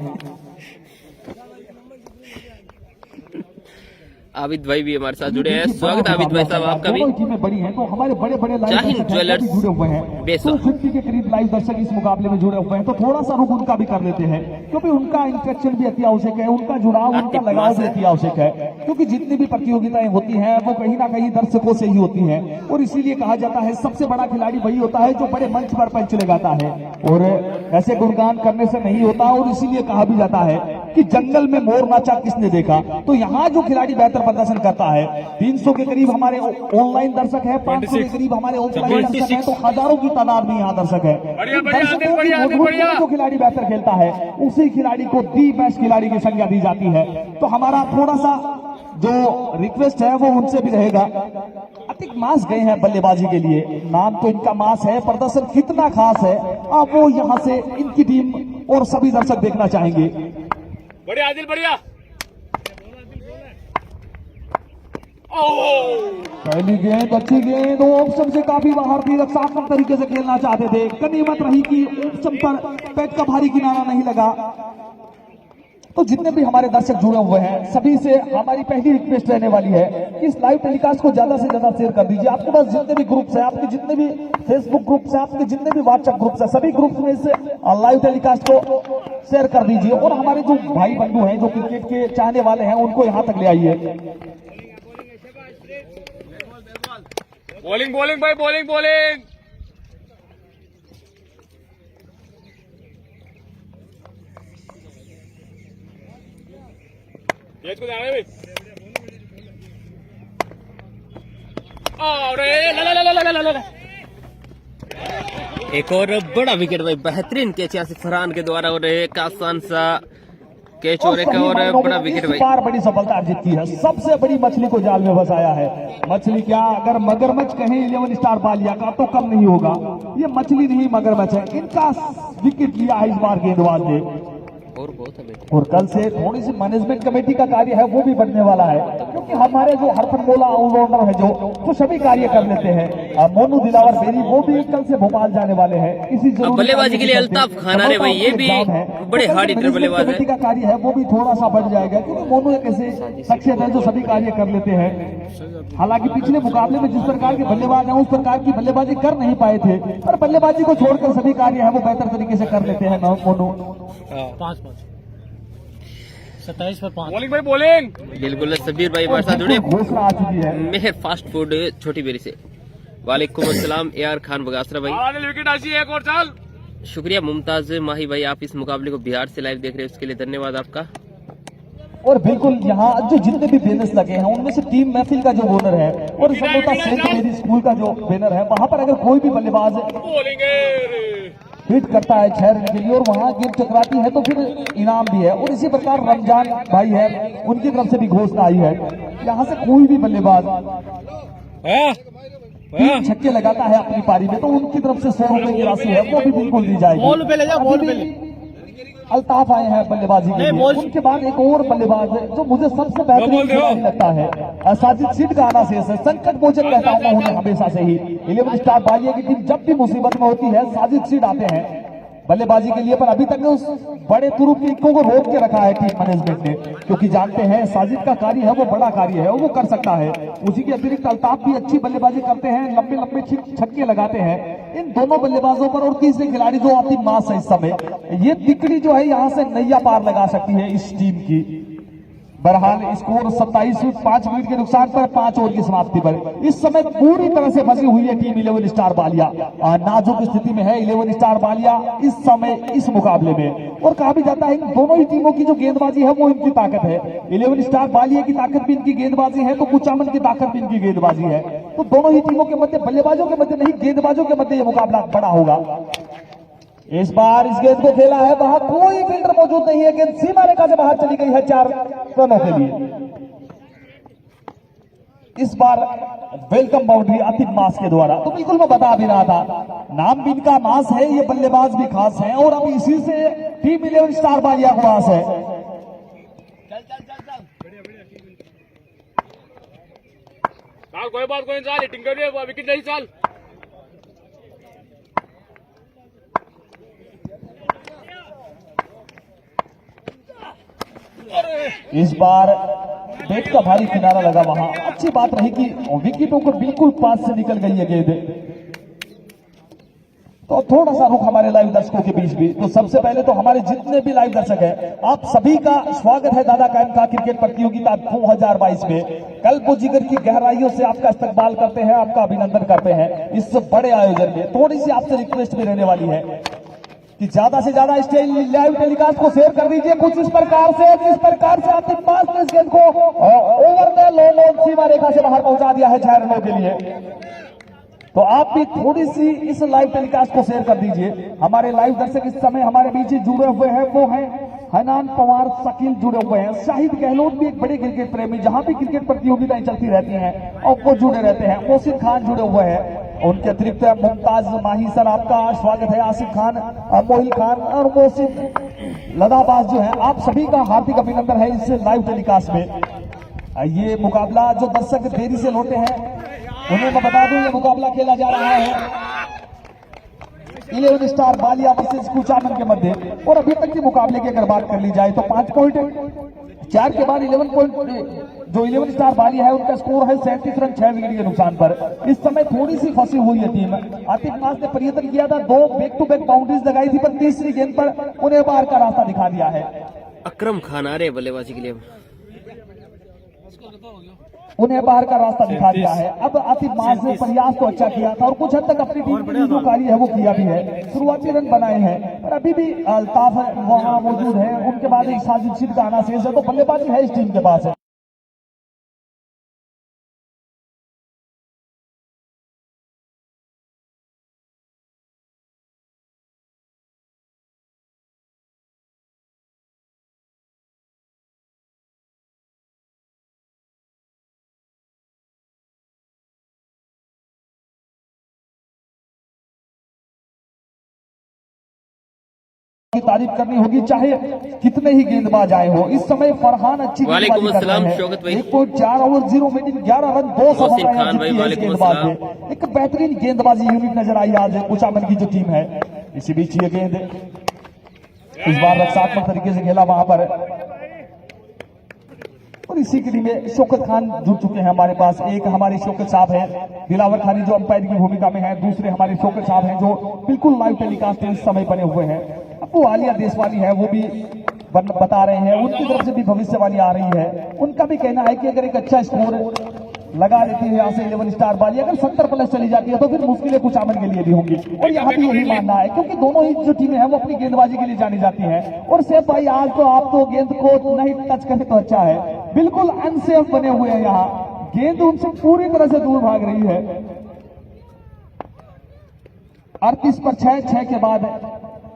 आबिद भाई भी हमारे साथ जुड़े हैं, स्वागत है आबिद भाई साहब आपका भी। टीमें बड़ी हैं तो हमारे बड़े बड़े शाहीन ज्वेलर्स जुड़े हुए हैं, 250 के करीब लाइव दर्शक इस मुकाबले में जुड़े हुए हैं, तो थोड़ा सा रुक उनका भी कर लेते हैं क्योंकि उनका इंटरेक्शन भी अति आवश्यक है, उनका जुड़ाव उनका लगाव भी अति आवश्यक है, क्योंकि जितनी भी प्रतियोगिताएं होती हैं वो कहीं ना कहीं दर्शकों से ही होती हैं। और इसीलिए कहा जाता है सबसे बड़ा खिलाड़ी वही होता है जो बड़े मंच पर पंच लगाता है, और ऐसे गुणगान करने से नहीं होता। और इसीलिए कहा भी जाता है कि जंगल में मोर नाचा किसने देखा। तो यहाँ जो खिलाड़ी बेहतर प्रदर्शन करता है, 300 के करीब हमारे ऑनलाइन दर्शक है, 500 के करीब हमारे ऑफलाइन दर्शक है, तो हजारों की तादाद में यहाँ दर्शक है। जो खिलाड़ी बेहतर खेलता है उसी खिलाड़ी को दी बेस्ट खिलाड़ी की संज्ञा दी जाती है। तो हमारा थोड़ा सा जो रिक्वेस्ट है वो उनसे भी रहेगा, अतिक मास गए हैं बल्लेबाजी के लिए, नाम तो इनका मास है, प्रदर्शन कितना खास है अब वो यहाँ से इनकी टीम और सभी दर्शक देखना चाहेंगे। बढ़िया आदिल बढ़िया। पहली गेंद अच्छी गेंद, ऑप्शन से काफी बाहर थी, रक्षात्मक तरीके से खेलना चाहते थे, गनीमत रही कि ऑप्शन पर पैट का भारी किनारा नहीं लगा। तो जितने भी हमारे दर्शक जुड़े हुए हैं सभी से हमारी पहली रिक्वेस्ट रहने वाली है कि इस लाइव टेलीकास्ट को ज्यादा से ज्यादा शेयर कर दीजिए। आपके पास जितने भी ग्रुप्स हैं, आपके जितने भी फेसबुक ग्रुप्स हैं, आपके जितने भी व्हाट्सएप ग्रुप्स हैं, सभी ग्रुप्स में इस लाइव टेलीकास्ट को शेयर कर दीजिए। और हमारे जो भाई बंधु हैं जो क्रिकेट के चाहने वाले हैं उनको यहाँ तक ले आइए। बॉलिंग बॉलिंग भाई बॉलिंग बॉलिंग। को जाना है भाई। एक और बड़ा विकेट भाई, बेहतरीन कैच यहाँ से फरहान के द्वारा, और एक आसान सा कैच और एक और बड़ा विकेट भाई। बार बड़ी सफलता अर्जित की है, सबसे बड़ी मछली को जाल में फंसाया है। मछली क्या, अगर मगरमच्छ कहें 11 स्टार बालिया का तो कम नहीं होगा, ये मछली नहीं मगरमच्छ है। इनका विकेट लिया है इस बार गेंदबाज ने, और कल से थोड़ी सी मैनेजमेंट कमेटी का कार्य है वो भी बढ़ने वाला है, क्योंकि हमारे जो हरफनमौला ऑलराउंडर है जो सभी कार्य कर लेते हैं। मोनू दिलावर बेरी वो भी कल से भोपाल जाने वाले हैं। इसी बल्लेबाजी के लिए अल्ताफ खान आ रहे भाई, ये भी बड़े हार्ड हिटर बल्लेबाज कमेटी का कार्य है वो भी थोड़ा सा बढ़ जाएगा, क्योंकि मोनू एक ऐसे शख्सियत है जो सभी कार्य कर लेते हैं। हालांकि पिछले मुकाबले में जिस प्रकार के बल्लेबाज हैं उस प्रकार की बल्लेबाजी कर नहीं पाए थे, पर बल्लेबाजी को छोड़कर सभी कार्य है वो बेहतर तरीके से कर लेते हैं मोनू। 27 पर 5 बॉलिंग भाई बॉलिंग। बिल्कुल सबीर भाई हमारे साथ जुड़े, घोषणा आ चुकी है मेहर फास्ट फूड छोटी बेरी से। वालेकुम अस्सलाम AR खान बगासरा भाई, विकेट आशी एक और चल। शुक्रिया मुमताज माही भाई, आप इस मुकाबले को बिहार से लाइव देख रहे हैं उसके लिए धन्यवाद आपका। और बिल्कुल यहाँ जो जितने भी बैनर्स लगे हैं उनमें से टीम महफिल का जो बैनर है और समझौता सेंट मेरी स्कूल का जो बैनर है, वहां पर अगर कोई भी बल्लेबाज हिट करता है 6 रन के लिए और वहां गेंद टकराती है तो फिर इनाम भी है। और इसी प्रकार रमजान भाई है उनकी तरफ से भी घोषणा आई है, यहाँ से कोई भी बल्लेबाज 3 छक्के लगाता है अपनी पारी में तो उनकी तरफ से 100 रुपए की राशि है वो भी बिल्कुल दी जाएगी। बॉल पे ले जा, बॉल पे ले। अल्ताफ आए हैं बल्लेबाजी के लिए, उनके बाद एक और बल्लेबाज है जो मुझे सबसे बेहतरीन खिलाड़ी लगता है, साजिद सीट का आना शेष है। संकट मोचन कहता हूं मैं उन्हें हमेशा से ही। 11 स्टार बालिया की टीम जब भी मुसीबत में होती है साजिद सीट आते हैं बल्लेबाजी के लिए, पर अभी तक उस बड़े तुरुप के इक्को को रोक के रखा है टीम मैनेजमेंट ने, क्योंकि जानते हैं साजिद का कार्य है वो बड़ा कार्य है, वो कर सकता है। उसी के अतिरिक्त अल्ताफ भी अच्छी बल्लेबाजी करते हैं, लंबे लंबे छक्के लगाते हैं। इन दोनों बल्लेबाजों पर और तीसरे खिलाड़ी जो आतिफ मास है इस समय, ये तिकड़ी जो है यहाँ से नैया पार लगा सकती है इस टीम की। बहरहाल स्कोर 27 5 विकेट के नुकसान पर 5 ओवर की समाप्ति पर इस समय पूरी तरह से फंसी हुई है टीम 11 स्टार बालिया। नाजुक स्थिति में है 11 स्टार बालिया इस समय इस मुकाबले में, और कहा भी जाता है इन दोनों ही टीमों की जो गेंदबाजी है वो इनकी ताकत है। 11 स्टार बालिया की ताकत भी इनकी गेंदबाजी है तो कुचामन की ताकत भी इनकी गेंदबाजी है। तो दोनों ही टीमों के मध्य, बल्लेबाजों के मध्य नहीं गेंदबाजों के मध्य ये मुकाबला बड़ा होगा। इस बार इस गेंद को खेला है, वहां कोई फील्डर मौजूद नहीं है, गेंद सीमा रेखा से बाहर चली गई है 4 रनों के लिए। इस बार वेलकम बाउंड्री आतिफ मास के द्वारा। तो बिल्कुल मैं बता भी रहा था, नाम भी इनका मास है, ये बल्लेबाज भी खास है और अब इसी से टीम 11 स्टार बालिया को मास है। कोई बात कोई चाल टिंकर विकेट नहीं चाल। इस बार बैट का भारी किनारा लगा वहां, अच्छी बात रही कि विकेटों को बिल्कुल पास से निकल गई है गेंद। तो थोड़ा सा रुख हमारे लाइव दर्शकों के बीच भी। तो सबसे पहले तो हमारे जितने भी लाइव दर्शक हैं, आप सभी का स्वागत है दादा कायम का क्रिकेट प्रतियोगिता 2022 में। कल्प जिगर की गहराइयों से आपका इस्तकबाल करते हैं, आपका अभिनंदन करते हैं इस बड़े आयोजन में। थोड़ी सी आपसे रिक्वेस्ट भी रहने वाली है कि ज्यादा से ज्यादा इस लाइव टेलीकास्ट को शेयर कर दीजिए कुछ इस प्रकार से, जिस प्रकार से आपके पास में इस गेंद को ओवर द लॉन्ग ऑन सीमा रेखा से बाहर पहुंचा दिया है 6 रनों के लिए। तो आप भी थोड़ी सी इस लाइव टेलीकास्ट को शेयर कर दीजिए। हमारे लाइव दर्शक इस समय हमारे बीच जुड़े हुए हैं, वो हैं हनान पवार शकील जुड़े हुए हैं, शाहिद गहलोत भी एक बड़े क्रिकेट प्रेमी, जहां भी क्रिकेट प्रतियोगिताएं चलती रहती हैं और वो जुड़े रहते हैं। मोहसिन खान जुड़े हुए हैं, उनके अतिरिक्त मुमताज माही सर आपका स्वागत है, आसिफ खान, मोहिल खान और मोहसिन लदाबाज जो है, आप सभी का हार्दिक अभिनंदन है इस लाइव टेलीकास्ट में। ये मुकाबला जो दर्शक देरी से लौटे हैं उन्हें मैं बता दूं, ये मुकाबला खेला जा रहा है 11 स्टार बालिया वर्सेस कुचामन के मध्य। और अभी तक के मुकाबले की अगर बात कर ली जाए तो 5.4 के बाद 11 स्टार बालिया है, उनका स्कोर है 37 रन 6 विकेट के नुकसान पर। इस समय थोड़ी सी फंसी हुई है टीम। आतिफ मास ने प्रयत्न किया था, 2 बैक टू बैक बाउंड्रीज लगाई थी, पर तीसरी गेंद पर उन्हें बाहर का रास्ता दिखा दिया है। अकरम खान आ रहे बल्लेबाजी के लिए, उन्हें बाहर का रास्ता दिखा दिया है। अब आतिफ मास ने प्रयास तो अच्छा किया था और कुछ हद तक अपनी टीम के लिए जो कार्य है वो किया भी है, शुरुआती रन बनाए हैं, पर अभी भी अल्ताफ वहां मौजूद है, उनके बाद एक साजिद शीर का आना शेष है, तो बल्लेबाजी है इस टीम के पास है। की तारीफ करनी होगी, चाहे कितने ही गेंदबाज आए हो। इस समय फरहान अच्छी वालेकुम अस्सलाम शौकत भाई, 1.4 ओवर 0 मिनट 11 रन 2 गेंदबाज है। एक बेहतरीन गेंदबाजी यूनिट नजर आई आज कुचामन की जो टीम है। इसी बीच ये गेंद इस बार रक्षात्मक तरीके से खेला वहां पर, और इसी के लिए शौकत खान जुड़ चुके हैं हमारे पास। एक हमारे शौकत साहब हैं दिलावर खानी जो अंपायर की भूमिका में है, दूसरे हमारे शौकत साहब हैं जो बिल्कुल लाइव टेलीकास्ट इस समय बने हुए हैं। अब वो आलिया देशवाली है, वो भी बता रहे हैं, उनकी तरफ से भी भविष्यवाणी आ रही है। उनका भी कहना है कि अगर एक अच्छा स्कोर लगा देती है यहाँ से 11 स्टार बाली, अगर 70 प्लस चली जाती है तो फिर मुश्किलें कुचामन के लिए भी होंगी। और यहाँ भी यही मानना है, क्योंकि दोनों ही जो टीमें हैं वो अपनी गेंदबाजी के लिए जानी जाती हैं। और सेफ भाई आज तो आप तो गेंद को नहीं टच करें तो अच्छा है, बिल्कुल अनसेफ बने हुए हैं यहाँ, गेंद उनसे पूरी तरह से दूर भाग रही है। 38 पर 6 के बाद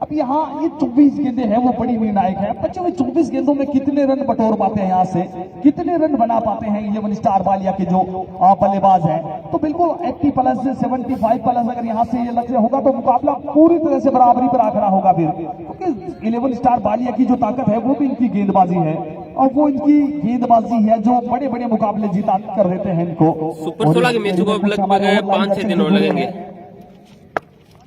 अब यहाँ ये 24 गेंदें हैं वो बड़ी निर्णायक है। बच्चों में 24 गेंदों में कितने रन बटोर पाते हैं, यहाँ से कितने रन बना पाते हैं 11 स्टार बालिया के जो बल्लेबाज हैं। तो बिल्कुल 80 प्लस से 75 प्लस अगर यहाँ से ये लक्ष्य होगा तो मुकाबला पूरी तरह से बराबरी पर आखड़ा होगा फिर, क्योंकि 11 स्टार बालिया की जो ताकत है वो भी इनकी गेंदबाजी है, और वो इनकी गेंदबाजी है जो बड़े बड़े मुकाबले जीता कर देते हैं इनको। सुपर 16 के मैचों को लगभग 5-6 दिन और लगेंगे।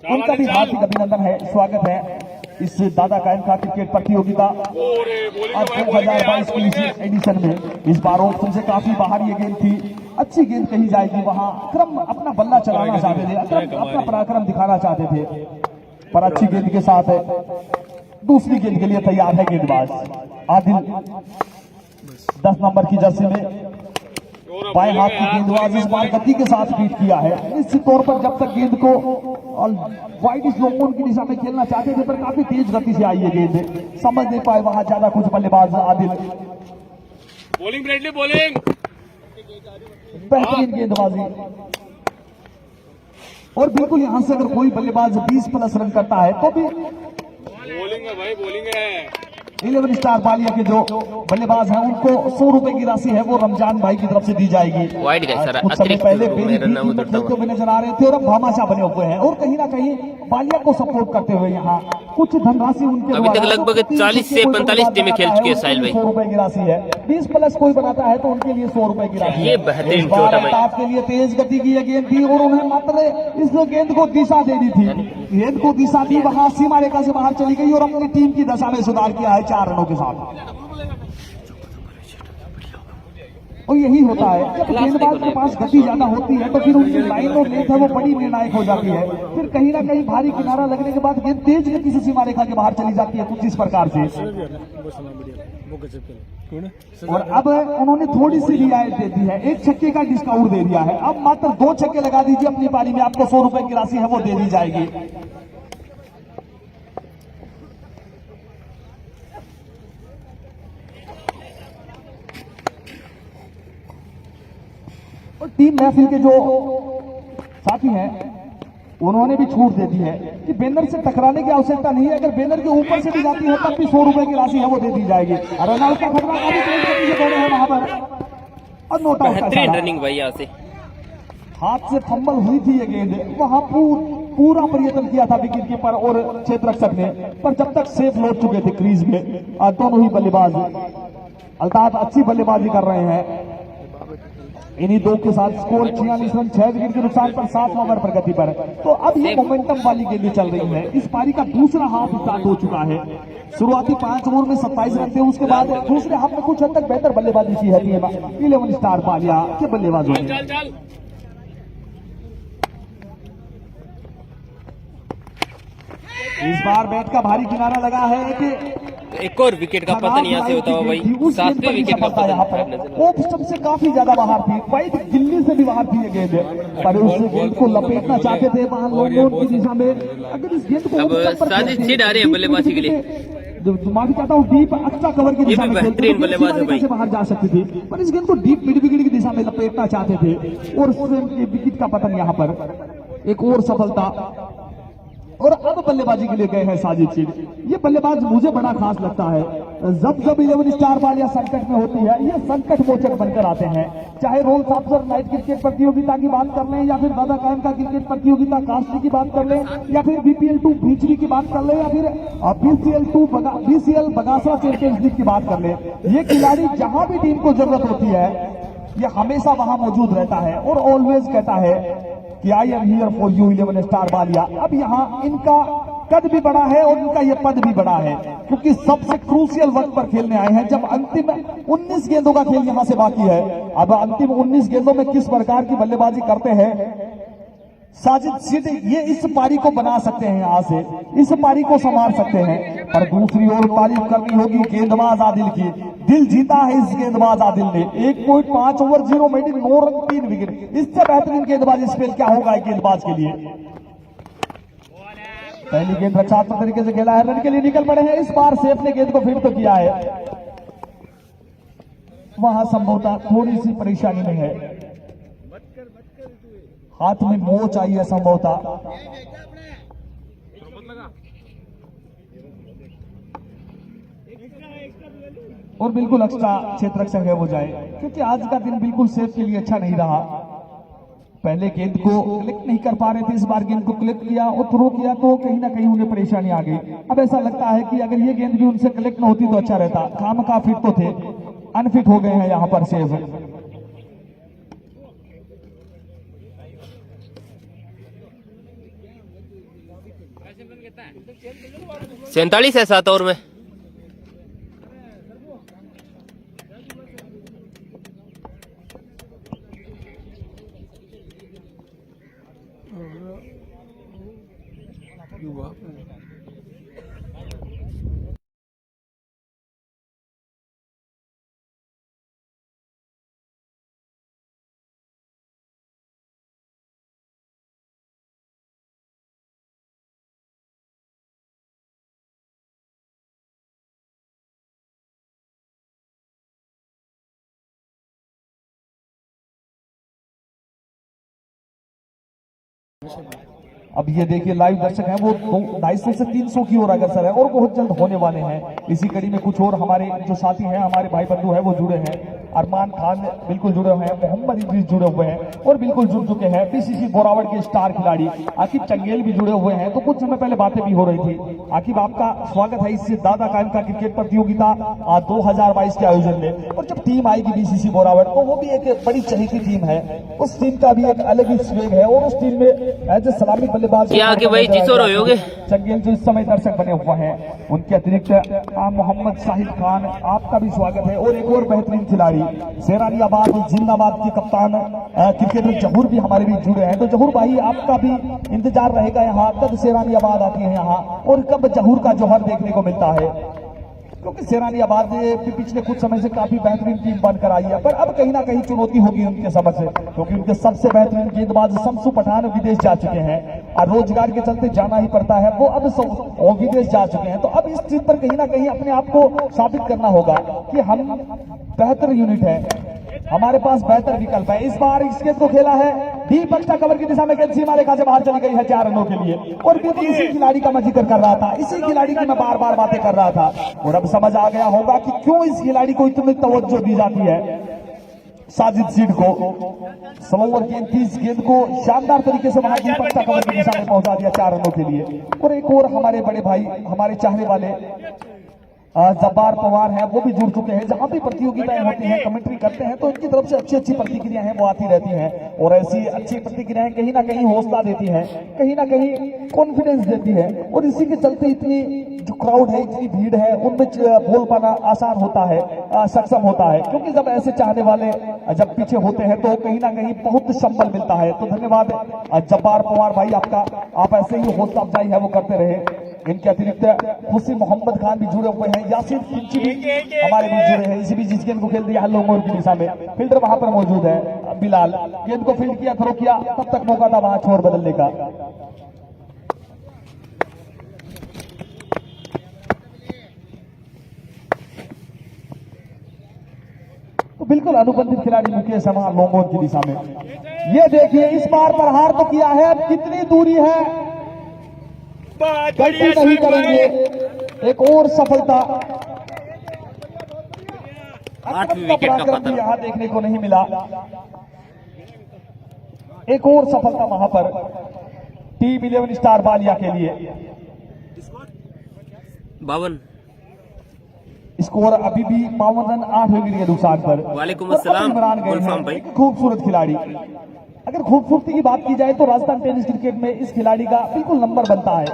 उनका भी हार्दिक अभिनंदन है, स्वागत है इस दादा कायम का क्रिकेट प्रतियोगिता 2022 की एडिशन में। इस बार ऑप्शन से काफी बाहर ये गेंद थी, अच्छी गेंद कही जाएगी, वहां अकरम अपना बल्ला चलाना चाहते थे, अकरम अपना पराक्रम दिखाना चाहते थे, पर अच्छी गेंद के साथ दूसरी गेंद के लिए तैयार है गेंदबाज आदिल। 10 नंबर की जर्सी में बाएं हाथ की गेंदबाज इस बार गति के साथ बीट किया है। निश्चित तौर पर जब तक गेंद को वाइड स्लोप की दिशा में खेलना चाहते थे, पर काफी तेज गति से आई है गेंद, समझ नहीं पाए वहां ज्यादा कुछ बल्लेबाज आदिल। बॉलिंग ब्रेडली बॉलिंग, बेहतरीन गेंदबाजी। और बिल्कुल यहां से अगर कोई बल्लेबाज 20 प्लस रन करता है तो भी बॉलिंग है भाई, बॉलिंग है। 11 स्टार बालिया के जो बल्लेबाज हैं उनको 100 रुपए की राशि है वो रमजान भाई की तरफ से दी जाएगी। वाइड गए सर, कुछ समय अतिरिक्त पहले में बेरी रन आउट में होता खेलते हुआ। हुए नजर आ रहे थे और अब भामाशाह बने हुए हैं और कहीं ना कहीं बालिया को सपोर्ट करते हुए यहाँ कुछ धनराशि उनके अभी तक द्वारा लगभग जो 40 से कोई 45 टीमें खेल चुकी है उसके साहिल लिए भाई। 100 रुपए की राशि है। 20 प्लस कोई बनाता है तो उनके लिए 100 रुपए की राशि ये है। बेहतरीन इस बार शॉट है भाई। अल्ताफ के लिए तेज गति की ये गेंद थी और उन्हें मात्र इस गेंद को दिशा दे दी थी। गेंद को दिशा दी, वहां सीमा रेखा से बाहर चली गई और अपनी टीम की दशा में सुधार किया है 4 रनों के साथ। और यही होता है जब गेंदबाज के पास गति ज्यादा होती है तो फिर उनकी लाइन और लेंथ है वो बड़ी निर्णायक हो जाती है। फिर कहीं ना कहीं भारी किनारा लगने के बाद गेंद तेज गति से सीमा रेखा के बाहर चली जाती है कुछ इस प्रकार से। और अब उन्होंने थोड़ी सी रियायत दे दी है, एक छक्के का डिस्काउंट दे दिया है। अब मात्र 2 छक्के लगा दीजिए अपनी पारी में, आपको 100 रुपए की राशि है वो दे दी जाएगी। और टीम महफिल के जो साथी हैं उन्होंने भी छूट दे दी है कि बैनर से टकराने की आवश्यकता नहीं है। अगर बैनर के ऊपर से भी जाती है तब भी 100 रुपए की राशि है वो दे दी जाएगी। रन आउट का खतरा काफी तेज गति से दौड़े हैं वहां पर और नोट आउट का बेहतरीन इशारा। रनिंग भाई यहाँ से। हाथ से फंबल हुई थी ये गेंद, वहां पूरा प्रयत्न किया था विकेट कीपर और क्षेत्र रक्षक ने, पर जब तक सेफ लौट चुके थे क्रीज में दोनों ही बल्लेबाज। अल्ताफ अच्छी बल्लेबाजी कर रहे हैं। इन्हीं 2 के साथ स्कोर 46 रन 6 विकेट के नुकसान पर 7 ओवर प्रगति पर। तो अब ये मोमेंटम वाली गेंदें चल रही है। इस पारी का दूसरा हाफ स्टार्ट हो चुका है। शुरुआती 5 ओवर में 27 रन थे, उसके बाद दूसरे हाफ में कुछ हद तक बेहतर बल्लेबाजी की है 11 स्टार बालिया के बल्लेबाजों ने। इस बार बैट का भारी किनारा लगा है कि एक और विकेट का पतन यहाँ से होता हुआ भाई। 7वें विकेट का यहाँ पर पतन। ऑफ स्टंप से काफी ज्यादा बाहर थी, वाइट गिल्ली से भी बाहर थी ये गेंद, पर उस गेंद को लपेटना चाहते थे वहां लॉन्ग की दिशा में। अगर इस गेंद को अब साजिश छिड़ आ रही है बल्लेबाजी के लिए। माफी चाहता हूँ, डीप अच्छा कवर की दिशा में बेहतरीन बल्लेबाज है भाई। से बाहर जा सकती थी, पर इस गेंद को डीप मिड विकेट की दिशा में लपेटना चाहते थे और विकेट का पतन यहाँ पर। एक और सफलता और अब बल्लेबाजी के लिए गए हैं साजिद सिंह। ये बल्लेबाज मुझे बड़ा खास लगता है। जब जब 11 स्टार बालिया संकट में होती है ये संकट मोचक बनकर आते हैं। चाहे रोल्स ऑफिसर नाइट क्रिकेट प्रतियोगिता की बात कर लें या फिर दादा कायम का क्रिकेट प्रतियोगिता कास्टी की बात कर लें या फिर BPL 2 बीचरी की बात कर लें या फिर BCL बगासरा चैंपियंस लीग की बात कर लें, ये खिलाड़ी जहां भी टीम को जरूरत होती है ये हमेशा वहां मौजूद रहता है और ऑलवेज कहता है कि I am here for you 11 star Ballia. अब यहाँ इनका कद भी बड़ा है और इनका ये पद भी बड़ा है क्योंकि सबसे क्रूशियल वक्त पर खेलने आए हैं जब अंतिम 19 गेंदों का खेल यहाँ से बाकी है। अब अंतिम 19 गेंदों में किस प्रकार की बल्लेबाजी करते हैं साजिद सिंह, ये इस पारी को बना सकते हैं, यहाँ से इस पारी को संभाल सकते हैं। पर दूसरी ओर तारीफ करनी होगी गेंदबाज आदिल की। दिल जीता है इस गेंदबाज आदिल ने। 1.5 ओवर 0 मेडिन 9 रन 3 विकेट। इससे बेहतरीन गेंदबाजी स्पेल क्या होगा एक गेंदबाज के लिए। पहली गेंद रक्षात्मक तरीके से खेला है, रन के लिए निकल पड़े हैं। इस बार सेफ ने गेंद को फिर तो किया है, वहां संभवतः थोड़ी सी परेशानी में है, हाथ में मोच आई है संभवतः। और बिल्कुल एक्स्ट्रा क्षेत्र रक्षक है वो जाए क्योंकि आज का दिन बिल्कुल सेफ के लिए अच्छा नहीं रहा। पहले गेंद को क्लिक नहीं कर पा रहे थे, इस बार गेंद को क्लिक किया और थ्रो किया तो कहीं ना कहीं उन्हें परेशानी आ गई। अब ऐसा लगता है कि अगर ये गेंद भी उनसे क्लिक न होती तो अच्छा रहता। खामखा फिट तो थे, अनफिट हो गए हैं यहां पर सेफ। 47 है 7 ओवर में। अब ये देखिए लाइव दर्शक हैं वो 250 से 300 की ओर अग्रसर है और बहुत जल्द होने वाले हैं। इसी कड़ी में कुछ और हमारे जो साथी हैं, हमारे भाई बंधु हैं वो जुड़े हैं। अरमान खान बिल्कुल जुड़े हुए हैं, मोहम्मद इद्रीस जुड़े हुए हैं और बिल्कुल जुड़ चुके हैं पीसीसी बोरावड़ के स्टार खिलाड़ी आकिब चंगेल भी जुड़े हुए हैं। तो कुछ समय पहले बातें भी हो रही थी। आकिब, आपका स्वागत है इस दादा कायम का क्रिकेट प्रतियोगिता 2022 के आयोजन में। और जब टीम आएगी बीसीसी बोरावड़ तो वो भी एक बड़ी चहेती टीम है, उस टीम का भी एक अलग ही स्वेग है और उस टीम में एज ए सलामी बल्लेबाज क्या कि भाई जिसो रहोगे चंगेल जो इस समय दर्शक बने हुए हैं। उनके अतिरिक्त मोहम्मद साहिल खान, आपका भी स्वागत है। और एक और बेहतरीन खिलाड़ी शेरानी आबाद जिंदाबाद के कप्तान क्रिकेटर जहूर भी हमारे बीच जुड़े हैं। तो जहूर भाई, आपका भी इंतजार रहेगा यहाँ कब शेरानी आबाद आती है यहाँ और कब जहूर का जौहर देखने को मिलता है, क्योंकि शेरानी आबाद पिछले कुछ समय से काफी बेहतरीन टीम बनकर आई है। पर अब कहीं ना कहीं चुनौती होगी उनके समझ से, क्योंकि उनके सबसे बेहतरीन गेंदबाज शमसू पठान विदेश जा चुके हैं और रोजगार के चलते जाना ही पड़ता है। वो अब विदेश जा चुके हैं। तो अब इस चीज पर कहीं ना कहीं अपने आप को साबित करना होगा कि हम बेहतर यूनिट है, हमारे पास बेहतर विकल्प है। इस बार इस गेंद को खेला है डीप एक्स्ट्रा कवर की दिशा में, गेंद सीमा रेखा से बाहर चली गई है 4 रनों के लिए। और बिल्कुल इसी खिलाड़ी का मैं जिक्र कर रहा था, इसी खिलाड़ी की मैं बार बार बातें कर रहा था। और अब समझ आ गया होगा कि क्यों इस खिलाड़ी को इतनी तवज्जो दी जाती है। साजिद सीड को स्लोवर गेंद की इस गेंद को शानदार तरीके से वहां डीप एक्स्ट्रा कवर की दिशा में पहुंचा दिया 4 रनों के लिए। और एक और हमारे बड़े भाई, हमारे चाहने वाले जब्बार पवार हैं, वो भी जुड़ चुके हैं। जहां भी प्रतियोगिताएं होती हैं, कमेंट्री करते हैं तो इनकी तरफ से अच्छी अच्छी प्रतिक्रियाएं हैं वो आती रहती हैं। और ऐसी अच्छी प्रतिक्रियाएं कहीं ना कहीं हौसला देती हैं, कहीं ना कहीं कॉन्फिडेंस देती है। और इसी के चलते इतनी जो क्राउड है, इतनी भीड़ है, उनमें बोल पाना आसान होता है, सक्षम होता है। क्योंकि जब ऐसे चाहने वाले जब पीछे होते हैं तो कहीं ना कहीं बहुत संबल मिलता है। तो धन्यवाद जब्बार पवार भाई आपका, आप ऐसे ही हौसला अफजाई है वो करते रहे। इनके अतिरिक्त खुशी मोहम्मद खान भी जुड़े हुए हैं, यासिर फिंची भी हमारे बीच जुड़े हैं। इसी बीच जिस गेंद को खेल दिया लोगों की दिशा में, फील्डर वहां पर मौजूद है बिलाल, गेंद को फील्ड किया, थ्रो किया, तब तक मौका था वहां छोर बदलने का। तो बिल्कुल अनुबंधित खिलाड़ी मुकेश है वहां लोंगोन की दिशा में। ये देखिए इस बार प्रहार तो किया है, अब कितनी दूरी है, गलती नहीं करेंगे। एक और सफलता, 8वीं विकेट का पतन यहां देखने को नहीं मिला। एक और सफलता वहां पर टीम 11 स्टार बालिया के लिए। 52 स्कोर अभी भी 52 रन 8 विकेट के नुकसान पर। वालेकुम अस्सलाम इमरान गए गुलफाम हैं, भाई। खूबसूरत खिलाड़ी। अगर खूबसूरती की बात की जाए तो राजस्थान टेनिस क्रिकेट में इस खिलाड़ी का बिल्कुल नंबर बनता है।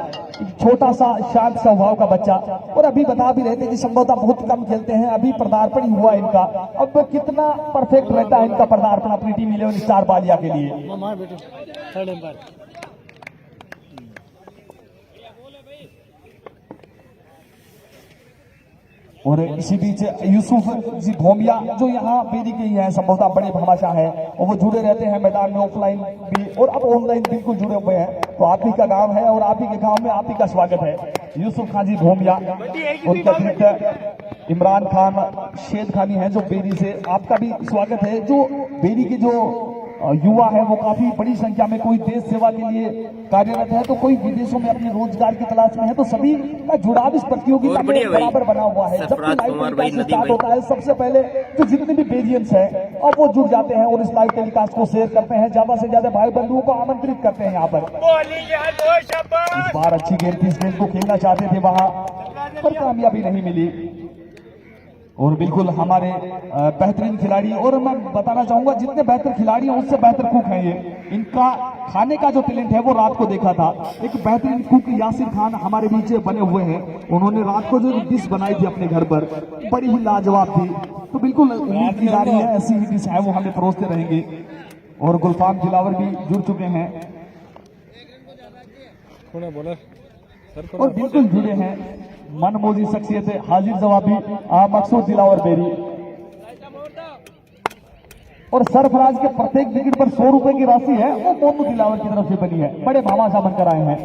छोटा सा शांत स्वभाव का बच्चा, और अभी बता भी रहे थे कि संभवतः बहुत कम खेलते हैं, अभी पदार्पण ही हुआ इनका। अब कितना परफेक्ट रहता है इनका पदार्पण अपनी टीम 11 स्टार बालिया के लिए। और इसी बीच यूसुफ जी भोमिया जो यहाँ बेरी के ही है, संभवतः बड़े भामाशाह है, और वो जुड़े रहते हैं मैदान में ऑफलाइन भी और अब ऑनलाइन बिल्कुल जुड़े हुए हैं। तो आप ही का गांव है और आप ही के गांव में आप ही का स्वागत है। यूसुफ खान जी भोमिया, उनके अतिरिक्त इमरान खान शेद खानी है जो बेरी से, आपका भी स्वागत है। जो बेरी के जो युवा है वो काफी बड़ी संख्या में, कोई देश सेवा के लिए कार्यरत है तो कोई विदेशों में अपने रोजगार की तलाश में है। तो सभी का जुड़ाव इस प्रतियोगिता में बराबर बना हुआ है। जब भी लाइव टेलीकास्ट स्टार्ट होता है सबसे पहले तो जितने भी बेरियंस है अब वो जुड़ जाते हैं और इस लाइव टेलीकास्ट को शेयर करते हैं, ज्यादा से ज्यादा भाई बंधुओं को आमंत्रित करते हैं यहाँ पर। इस बार अच्छी गेंद थी, इस गेंद को खेलना चाहते थे वहां पर कामयाबी नहीं मिली। और बिल्कुल हमारे बेहतरीन खिलाड़ी, और मैं बताना चाहूंगा जितने बेहतर खिलाड़ी हैं उससे बेहतर कुक हैं ये। इनका खाने का जो टैलेंट है वो रात को देखा था, एक बेहतरीन कुक यासिर खान हमारे बीच बने हुए हैं। उन्होंने रात को जो डिश बनाई थी अपने घर पर बड़ी ही लाजवाब थी। तो बिल्कुल उम्मीद की जा रही है ऐसी ही डिश है वो हमें परोसते रहेंगे। और गुलफाम दिलावर भी जुड़ चुके हैं और बिल्कुल जुड़े हैं मनमोजी शख्सियत हाजिर जवाबी मकसूद दिलावर बेरी। और सरफराज के प्रत्येक विकेट पर 100 रुपए की राशि है वो मोनू दिलावर की तरफ से बनी है, बड़े भामाशाह बनकर आए हैं।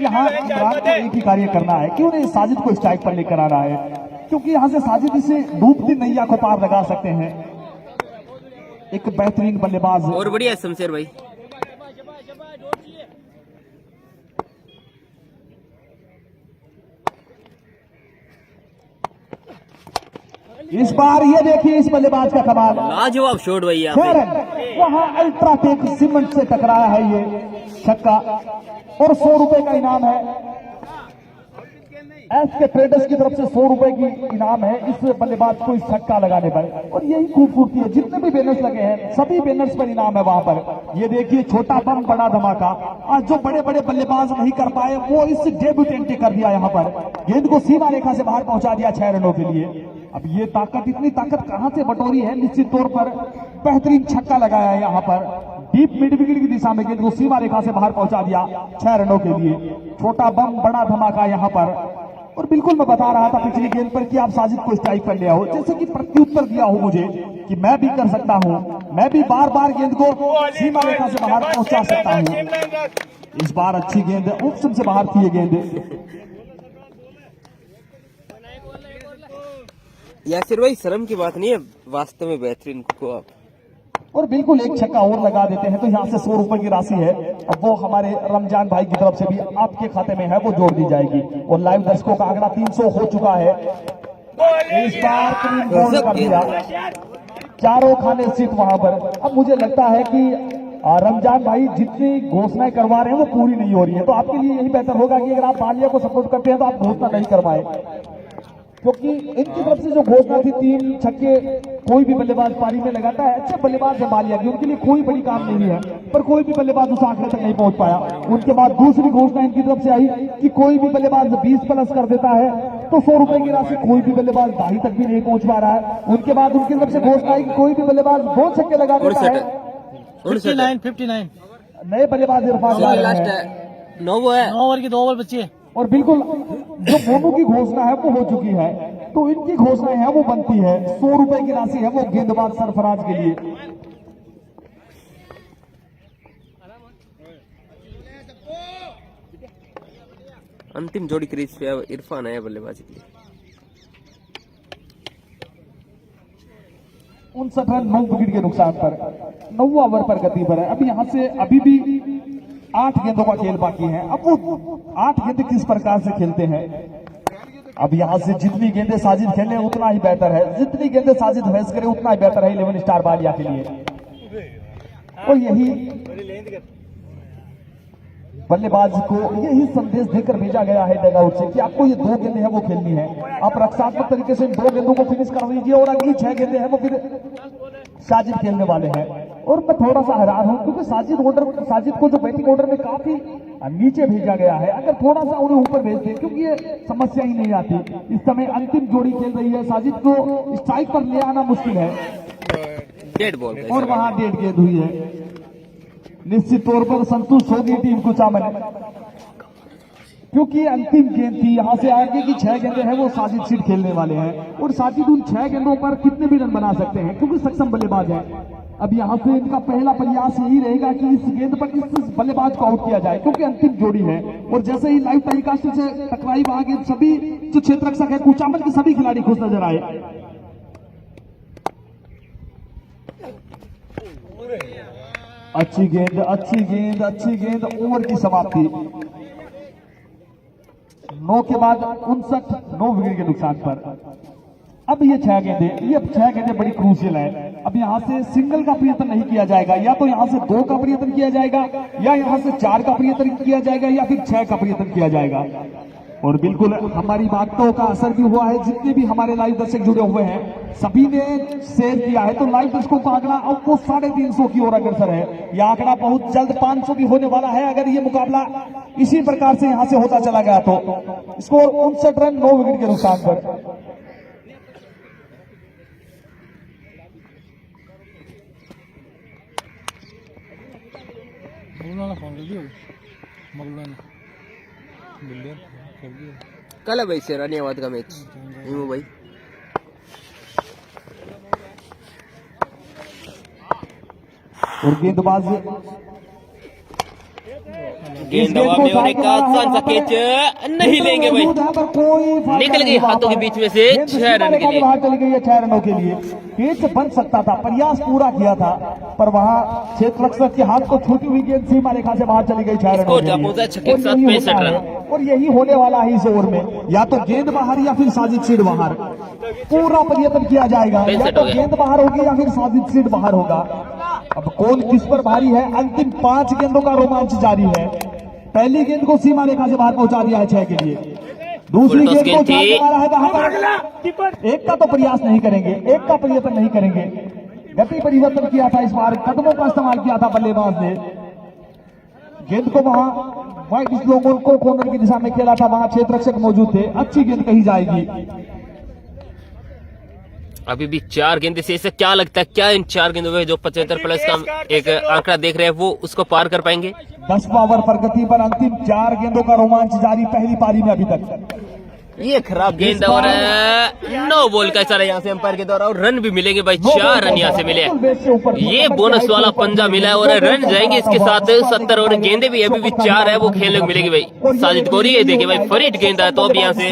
यहाँ इमरान को एक ही कार्य करना है, क्यों नहीं साजिद को स्ट्राइक पर लेकर आ रहा है, क्योंकि यहाँ से साजिद इसे डूबती नैया को पार लगा सकते हैं। एक बेहतरीन बल्लेबाज। और बढ़िया है शमशेर भाई। इस बार ये देखिए इस बल्लेबाज का कमाल, लाजवाब शॉट भाई यहाँ 6 पे। रन। वहां अल्ट्राटेक सीमेंट से टकराया है ये छक्का और 100 रुपए का इनाम है। एस के ट्रेडर्स की तरफ से 100 रुपए की इनाम है इस बल्लेबाज को इस छक्का लगाने पर। और यही खूबसूरती है, जितने भी बैनर्स लगे हैं सभी बैनर्स पर इनाम है वहां पर। ये देखिए छोटा बम बड़ा धमाका, आज जो बड़े बड़े बल्लेबाज नहीं कर पाए वो इस डेब्यूटेंट ने कर दिया। यहाँ पर गेंद को सीमा रेखा से बाहर पहुंचा दिया 6 रनों के लिए। अब ये ताकत, इतनी ताकत कहां से बटोरी है, निश्चित तौर पर बेहतरीन छक्का लगाया है यहाँ पर। डीप मिड विकेट की दिशा में गेंद को सीमा रेखा से बाहर पहुंचा दिया 6 रनों के लिए। छोटा बम बड़ा धमाका यहाँ पर। और बिल्कुल मैं बता रहा था पिछली गेंद पर कि आप साजिद को स्ट्राइक कर लिया हो, जैसे कि प्रत्युत्तर दिया हो मुझे कि मैं भी कर सकता हूं, मैं भी बार बार गेंद को सीमा रेखा से बाहर पहुंचा सकता हूं। इस बार अच्छी गेंद, ऑप्शन से बाहर थी ये गेंद। यासिर भाई शर्म की बात नहीं है, वास्तव में बेहतरीन को आप। और बिल्कुल एक छक्का और लगा देते हैं तो यहाँ से 100 रुपए की राशि है, अब वो हमारे रमजान भाई की तरफ से भी आपके खाते में है, वो जोड़ दी जाएगी। और लाइव दर्शकों का आंकड़ा 300 हो चुका है। इस बार क्लीन बोल्ड कर दिया, चारों खाने सीट वहां पर। अब मुझे लगता है कि रमजान भाई जितनी घोषणाएं करवा रहे हैं वो पूरी नहीं हो रही है, तो आपके लिए यही बेहतर होगा कि अगर आप बालिया को सपोर्ट करते हैं तो आप घोषणा नहीं करवाएं, क्योंकि इनकी तरफ से जो घोषणा थी 3 छक्के कोई भी बल्लेबाज पारी में लगाता है। अच्छे बल्लेबाज है बालिया की, उनके लिए कोई बड़ी काम नहीं है, पर कोई भी बल्लेबाज उस आंकड़े तक नहीं पहुंच पाया। उनके बाद दूसरी घोषणा इनकी तरफ से आई कि कोई भी बल्लेबाज 20 प्लस कर देता है तो 100 रुपए की राशि कोई भी बल्लेबाज 2.5 तक भी नहीं पहुंच पा रहा है। उनके बाद उनकी तरफ से घोषणा आई कि कोई भी बल्लेबाज 2 छक्के लगा देता है। 59 नए बल्लेबाज इरफान लास्ट है 9 ओवर की 2 ओवर बची है। और बिल्कुल जो मोनू की घोषणा है वो हो चुकी है, तो इनकी घोषणाएं है वो बनती है। 100 रुपए की राशि है वो गेंदबाज सरफराज के लिए। अंतिम जोड़ी क्रीज पे अब इरफान है बल्लेबाजी के लिए। 59 रन 9 विकेट के नुकसान पर, 9 ओवर पर गति पर है। अब यहाँ से अभी भी 8 गेंदों का खेल बाकी है। अब वो 8 गेंदें किस प्रकार से खेलते हैं, अब यहाँ से जितनी गेंदें साजिद खेले उतना ही बेहतर है, जितनी गेंदें साजिद फैस करे उतना ही बेहतर है 11 स्टार बालिया के लिए। और यही बल्लेबाज को यही संदेश देकर भेजा गया है डगआउट से कि आपको ये 2 गेंदें हैं वो खेलनी है। आप रक्षात्मक तरीके से 2 गेंदों को फिनिश कर लीजिए और अगली 6 गेंदें हैं वो फिर साजिद खेलने वाले हैं। और मैं थोड़ा सा हैरान हूं क्योंकि साजिद को जो बैटिंग ऑर्डर में काफी नीचे भेजा गया है, अगर थोड़ा सा उन्हें ऊपर भेज दे क्योंकि ये समस्या ही नहीं आती। इस समय अंतिम जोड़ी खेल रही है, साजिद को स्ट्राइक पर ले आना मुश्किल है। डेड बॉल और वहां डेड गेंद हुई है। निश्चित तौर पर संतुष्ट होगी टीम कुचामन, क्योंकि अंतिम गेंद थी। यहां से आगे की 6 गेंदें हैं वो साजिद सीट खेलने वाले हैं और साजिद उन 6 गेंदों पर कितने भी रन बना सकते हैं क्योंकि सक्षम बल्लेबाज है। अब यहां से इनका पहला प्रयास यही रहेगा कि इस गेंद पर इस बल्लेबाज को आउट किया जाए क्योंकि अंतिम जोड़ी है। और जैसे ही लाइव टेलीकास्ट से टकराई वहां गेंद, सभी जो क्षेत्र रक्षक है कुचामन के सभी खिलाड़ी खुश नजर आए। अच्छी गेंद, अच्छी गेंद, अच्छी गेंद। ओवर की समाप्ति 9 के बाद 59, 9 विकेट के नुकसान पर। अब ये 6 गेंदें, ये 6 गेंदें बड़ी क्रूशियल है। अब यहां से सिंगल का प्रयत्न नहीं किया जाएगा, या तो यहां से 2 का प्रयत्न किया जाएगा, या यहां से 4 का प्रयत्न किया जाएगा, या फिर 6 का प्रयत्न किया जाएगा। और बिल्कुल हमारी बातों का असर भी हुआ है, जितने भी हमारे लाइव दर्शक जुड़े हुए हैं सभी ने शेयर किया है, तो लाइव दर्शकों का आंकड़ा अब वो 350 की ओर अग्रसर है। यह आंकड़ा बहुत जल्द 500 भी होने वाला है अगर ये मुकाबला इसी प्रकार से यहां से होता चला गया तो। स्कोर 59 रन 9 विकेट के नुकसान पर। कल है भाई शेरानियाबाद का मैच हीमू भाई। और गेंदबाज गेंद हवा में होने का आसान सा कैच नहीं लेंगे भाई, निकल गई हाथों के बीच में से 6 रन के लिए। बाहर चली गई है 6 रनों के लिए। कैच बन सकता था, प्रयास पूरा किया था, पर वहां क्षेत्र रक्षक के हाथ को छूटी हुई गेंद सीमा रेखा से बाहर चली गई 6 रनों के लिए। छक्के के साथ 65 रन। और यही होने वाला है इस ओवर में, या तो गेंद बाहर या फिर साजिद सीड बाहर। पूरा प्रयत्न किया जाएगा, या तो गेंद बाहर होगी या फिर साजिद सीड बाहर होगा। अब कौन किस पर भारी है, अंतिम 5 गेंदों का रोमांच जारी है। पहली गेंद को सीमा रेखा से बाहर पहुंचा दिया है 6 के लिए, दूसरी गेंद को जाने वाला है बाहर। एक का तो प्रयास नहीं करेंगे, एक का प्रयत्न नहीं करेंगे। गति परिवर्तन किया था इस बार, कदमों का इस्तेमाल किया था बल्लेबाज ने। गेंद को वहां वाइट स्लोगन को कॉर्नर की दिशा में खेला था, वहां क्षेत्र रक्षक मौजूद थे। अच्छी गेंद कही जाएगी। अभी भी 4 गेंदे से इसे क्या लगता है, क्या इन 4 गेंदों में जो 75 प्लस का एक आंकड़ा देख रहे हैं वो उसको पार कर पाएंगे? 10वां ओवर प्रगति पर, अंतिम 4 गेंदों का रोमांच जारी पहली पारी में अभी तक। ये खराब गेंद और नो बॉल का इशारा यहाँ से अंपायर के द्वारा, और रन भी मिलेंगे भाई, 4 रन यहाँ से मिले। ये बोनस वाला पंजा मिला है और रन जाएंगे इसके साथ 70, और गेंदे भी अभी भी 4 है वो खेलने को मिलेगी भाई। साजिद गौरी है, देखिए भाई फरीद गेंद है, तो अब यहाँ से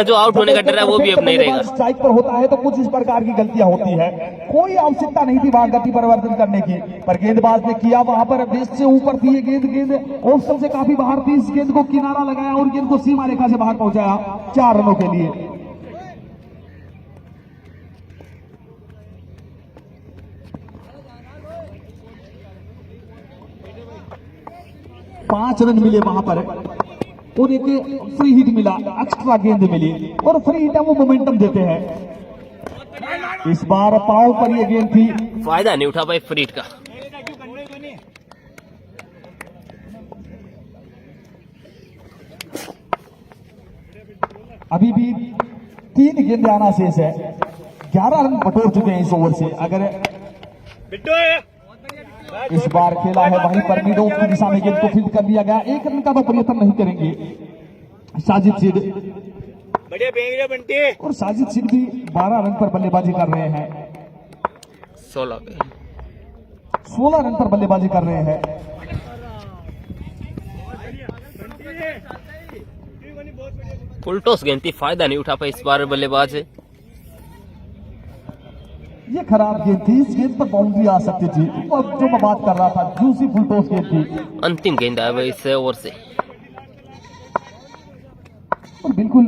जो आउट होने का डर है वो भी अब नहीं रहेगा। स्ट्राइक पर होता है तो कुछ इस प्रकार की गलतियां होती है, कोई आवश्यकता नहीं थी वहां गति परिवर्तन करने की, पर गेंदबाज ने किया। वहां पर बेस्ट से ऊपर थी ये गेंद ऑप्शन से काफी बाहर थी। इस गेंद को किनारा लगाया और गेंद को सीमा रेखा से बाहर पहुंचाया 4 रनों के लिए। पांच रन मिले वहां पर, और एक फ्री हिट मिला, एक्स्ट्रा गेंद मिली, और फ्री हिट है वो मोमेंटम देते हैं। इस बार पांव पर ये गेंद थी, फायदा नहीं उठा भाई फरीद का। अभी भी 3 गेंद आना शेष है, 11 रन बटोर चुके हैं इस ओवर से। अगर इस बार खेला है वहीं पर मिडो की दिशा में गेंद को फील्ड कर दिया गया, 1 रन का तो प्रयत्न नहीं करेंगे साजिद सीड। और साजिद सीड भी 12 रन पर बल्लेबाजी कर रहे हैं, 16 रन पर बल्लेबाजी कर रहे हैं। फुल टॉस गेंद थी, फायदा नहीं उठा पाए इस बार बल्लेबाज। ये खराब गेंद थी, इस गेंद पर बाउंड्री आ सकती थी, और जो मैं बात कर रहा था जूसी फुल टॉस गेंद थी। अंतिम गेंद है भाई इस ओवर से। और बिल्कुल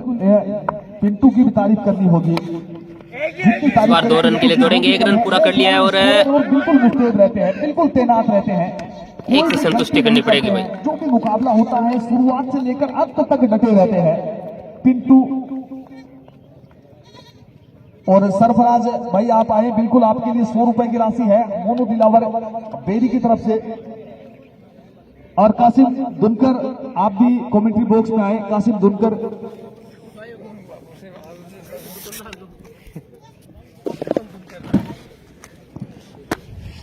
पिंटू की भी तारीफ करनी होगी, इस बार 2 रन के लिए दौड़ेंगे, 1 रन पूरा कर लिया है, और बिल्कुल मुस्तैद रहते हैं, बिल्कुल तैनात रहते हैं। एक से संतुष्टि करनी पड़ेगी भाई। जो भी मुकाबला होता है शुरुआत से लेकर अंत तक डटे रहते हैं पिंटू। और सरफराज भाई आप आए, बिल्कुल आपके लिए 100 रुपए की राशि है मोनू दिलावर बेरी की तरफ से। और कासिम दुनकर आप भी कमेंट्री बॉक्स में आए, कासिम दुनकर।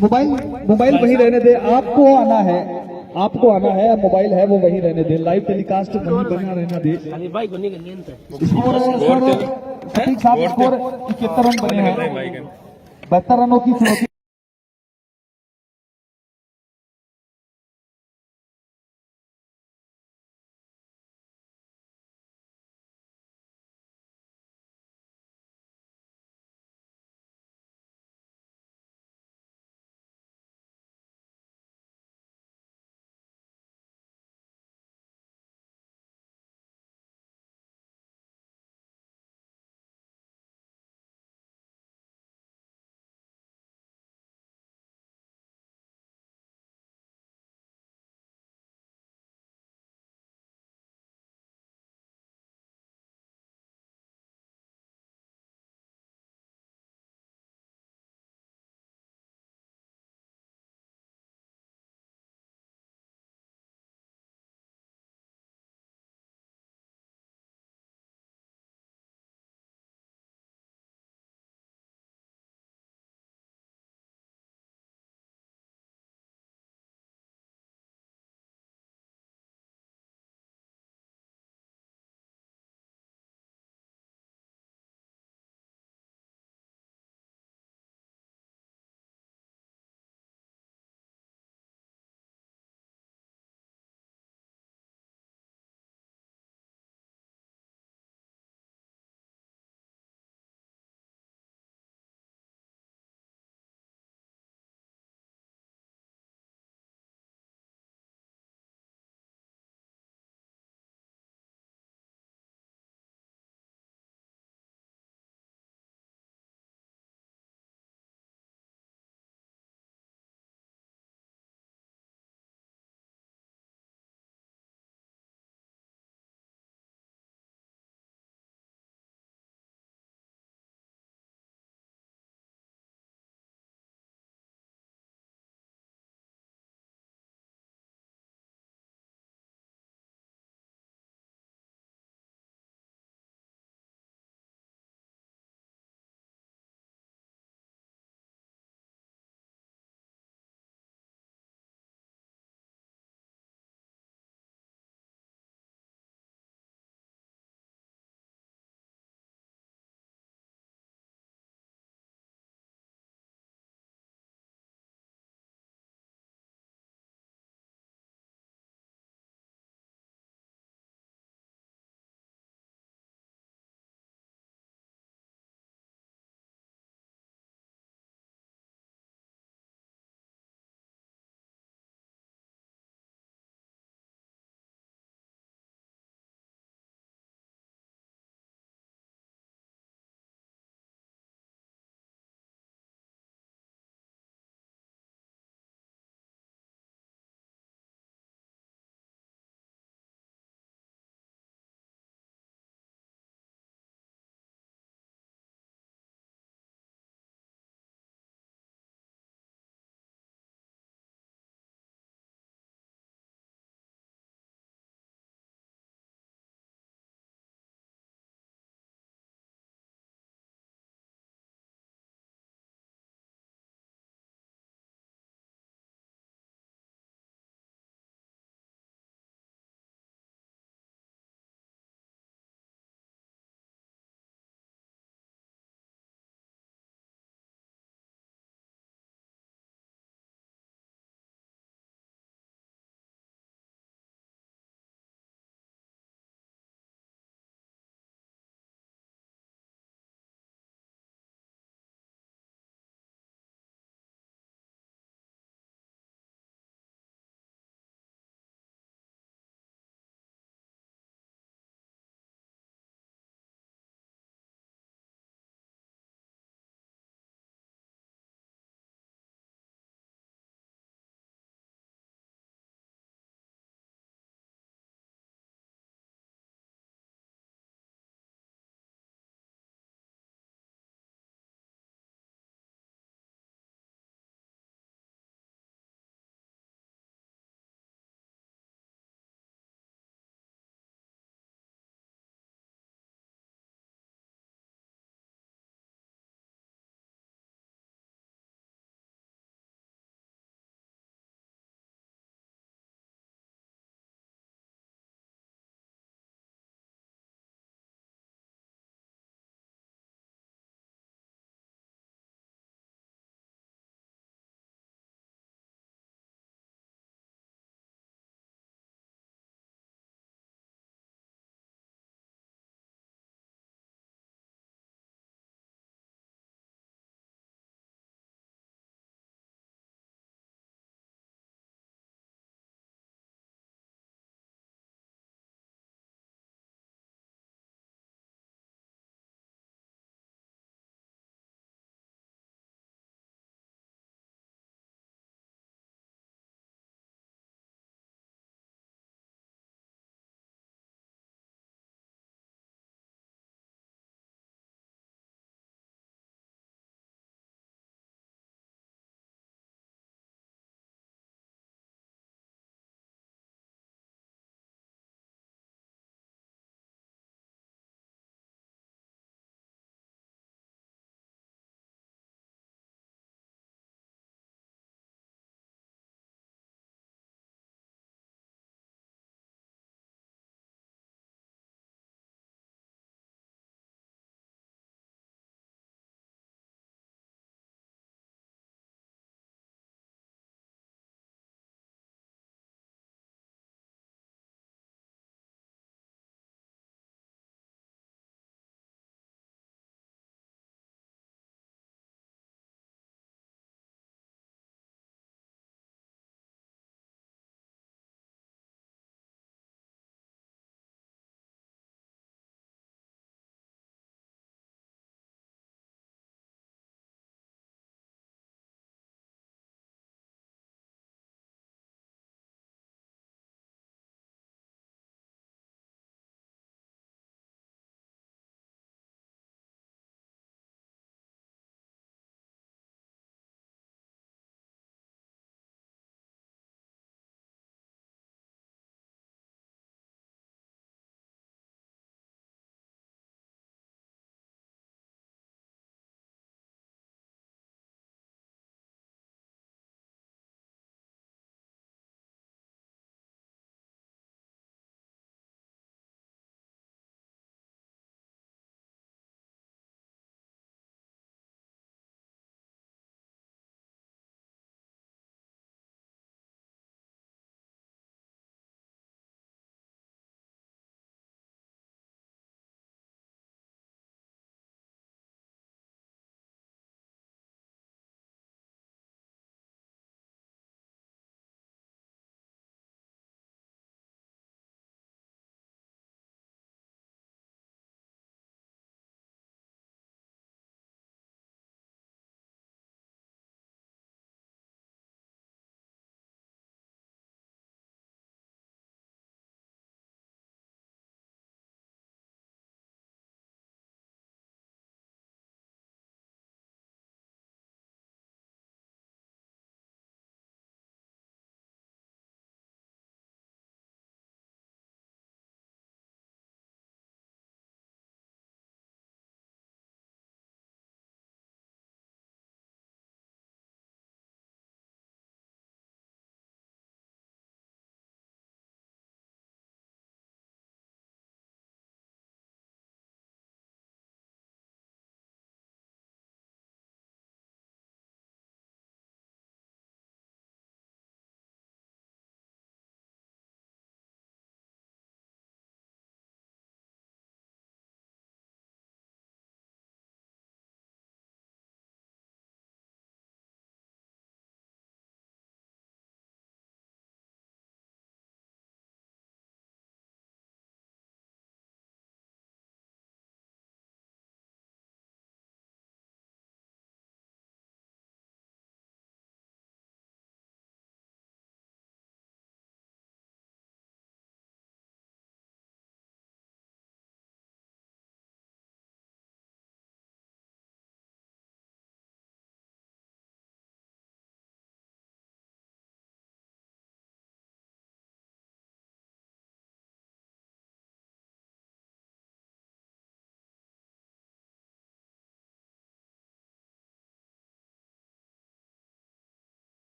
मोबाइल वहीं रहने दे, आपको आना है, मोबाइल है वो वहीं रहने दे, लाइव टेलीकास्ट वहीं बना रहना दे। स्कोर 71 रन बने हैं, 72 रनों की चुनौती।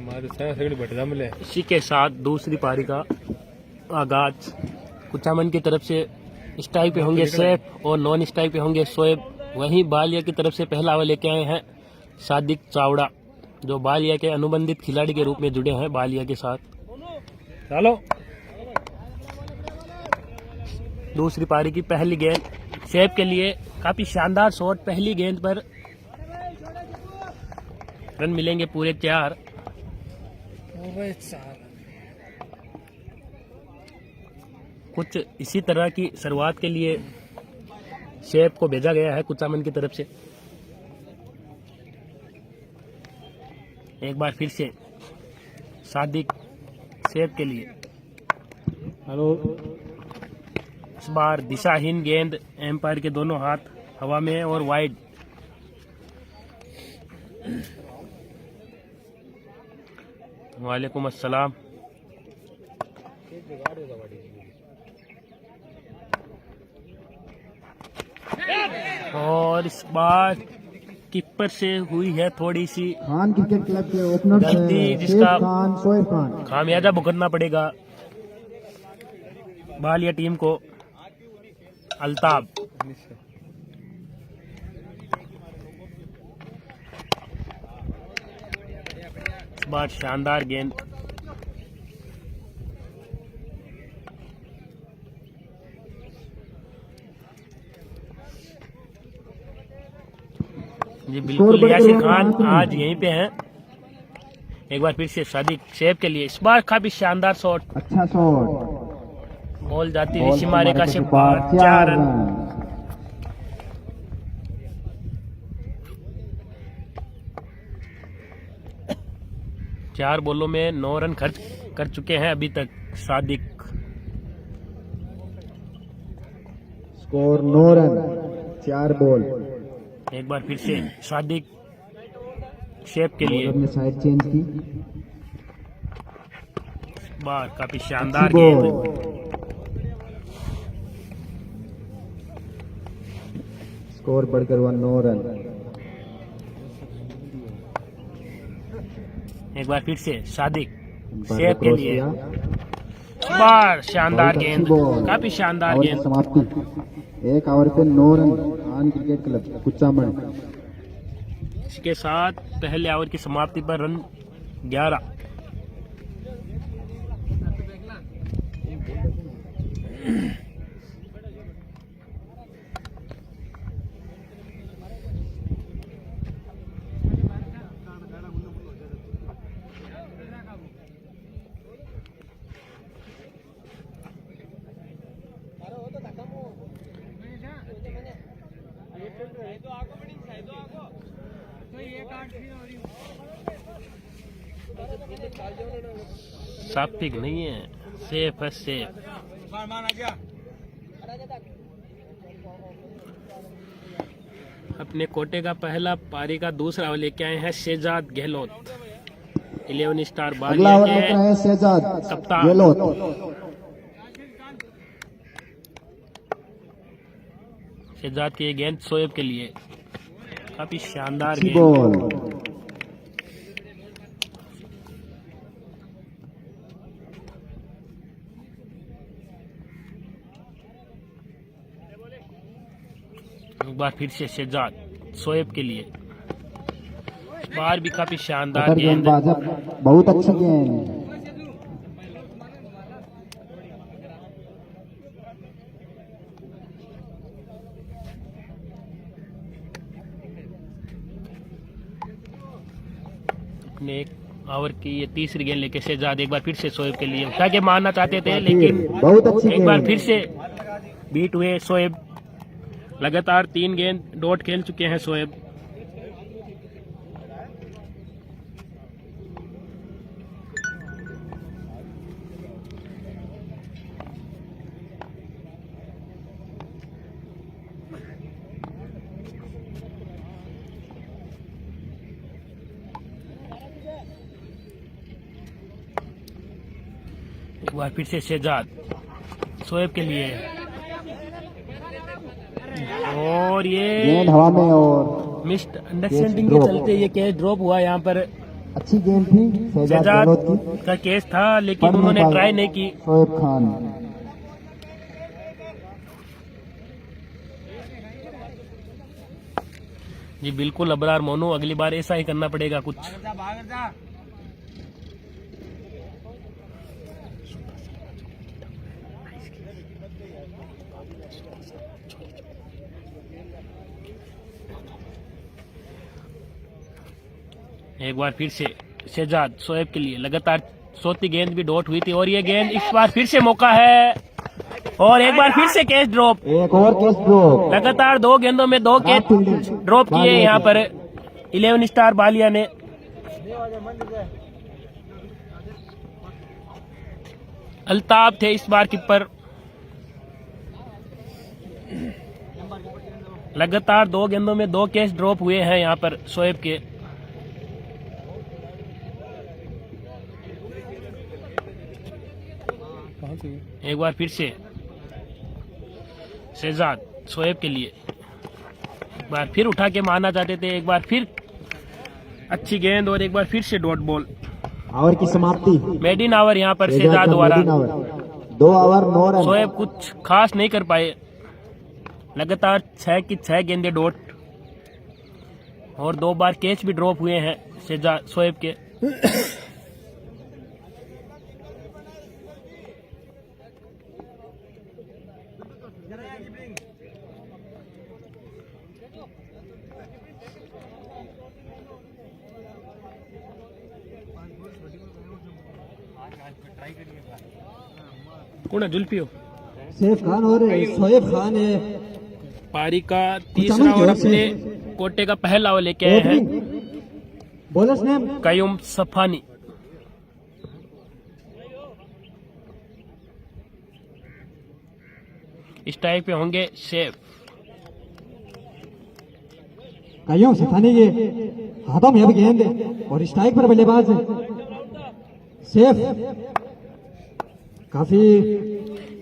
इसी के साथ दूसरी पारी का आगाज। कुचामन की तरफ से स्ट्राइक पे होंगे सैफ और नॉन स्ट्राइक पे होंगे शोएब। वहीं बालिया की तरफ से पहला ओवर लेके आए हैं सादिक चावड़ा, जो बालिया के अनुबंधित खिलाड़ी के रूप में जुड़े हैं बालिया के साथ। चलो दूसरी पारी की पहली गेंद सैफ के लिए, काफी शानदार शॉट। पहली गेंद पर रन मिलेंगे पूरे 4। कुछ इसी तरह की शुरुआत के लिए सैफ को भेजा गया है कुचामन की तरफ से। एक बार फिर से सादिक सैफ के लिए। हेलो, इस बार दिशाहीन गेंद, एम्पायर के दोनों हाथ हवा में और वाइड। वालेकुम अस्सलाम। और इस बार कीपर से हुई है थोड़ी सी खान क्रिकेट क्लब के ओपनर गलती, जिसका शोएब खान खामियाजा भुगतना पड़ेगा बालिया टीम को। अल्ताब इस बार शानदार गेंद। जी बिल्कुल, यासिर खान आज यहीं पे हैं। एक बार फिर से सादिक सैफ के लिए, इस बार काफी शानदार शॉट। अच्छा शॉट, बॉल जाती हुई सीमा रेखा से बाहर, 4 रन। चार बॉलों में 9 रन खर्च कर चुके हैं अभी तक सादिक। Score 9 run 4 ball. एक बार फिर से सादिक सैफ के लिए, ने साइड चेंज की। बार काफी शानदार गेंद। स्कोर बढ़कर 9 रन। एक बार फिर से सादिक सैफ के लिए, बार शानदार गेंद, काफी शानदार गेंद। समाप्ति 1 ओवर पे 9 run. Khan cricket club Kuchaman. इसके साथ पहले ओवर की समाप्ति पर रन 11। सात्विक नहीं है, सेफ है सेफ। अपने कोटे का पहला पारी का दूसरा ओवर लेके आए हैं शहजाद गहलोत। 11 स्टार बालिया के शहजाद कप्तान। गहलोत। शहजाद की गेंद शोएब के लिए, काफी शानदार गेंद। एक बार फिर से शहजाद शोएब के लिए, इस बार भी काफी शानदार गेंद। बहुत अच्छी गेंद। अपने 1 ओवर की ये तीसरी गेंद लेके शहजाद एक बार फिर से शोएब के लिए ताकि मारना चाहते थे, लेकिन बहुत अच्छी एक बार फिर से बीट हुए शोएब। लगातार 3 गेंद डॉट खेल चुके हैं शोएब। एक बार फिर से शहजाद शोएब के लिए, और ये गेंद हवा में और मिस्ड अंडरस्टैंडिंग के चलते ये कैच ड्रॉप हुआ यहाँ पर अच्छी गेंद थी शहजाद शहजाद गहलोत की। का केस था लेकिन पर उन्होंने निकाल ट्राई नहीं की। शोएब खान। जी बिल्कुल अबरार मोनू, अगली बार ऐसा ही करना पड़ेगा कुछ। एक बार फिर से शहजाद शोएब के लिए लगातार चौथी गेंद भी डॉट हुई थी और ये गेंद इस बार फिर से मौका है और एक बार फिर से कैच ड्रॉप। एक और केस ड्रॉप। लगातार 2 गेंदों में 2 कैच ड्रॉप किए यहाँ पर 11 स्टार बालिया ने। अल्ताफ थे इस बार कीपर। लगातार 2 गेंदों में 2 कैच ड्रॉप हुए हैं यहाँ पर शोएब के। एक बार फिर से शहजाद शोएब के लिए, एक बार फिर उठा के मारना चाहते थे, एक बार फिर अच्छी गेंद और एक बार फिर से डॉट बॉल। ओवर की समाप्ति। मेडिन ओवर यहाँ पर शहजाद द्वारा। 2 ओवर 9 रन। शोएब कुछ खास नहीं कर पाए। लगातार 6 की 6 गेंदे डॉट और 2 बार कैच भी ड्रॉप हुए हैं शहजाद शोएब के। कौन है जुल्फियो? सैफ खान और शोएब खान है। पारी का तीसरा और अपने कोटे का पहला ओवर लेके आए हैं बॉलर्स नेम कयूम सफानी। इस टाइप पे होंगे शेफ। कयूम सफानी के हाथों में अब गेंद और स्ट्राइक पर बल्लेबाज सैफ। काफी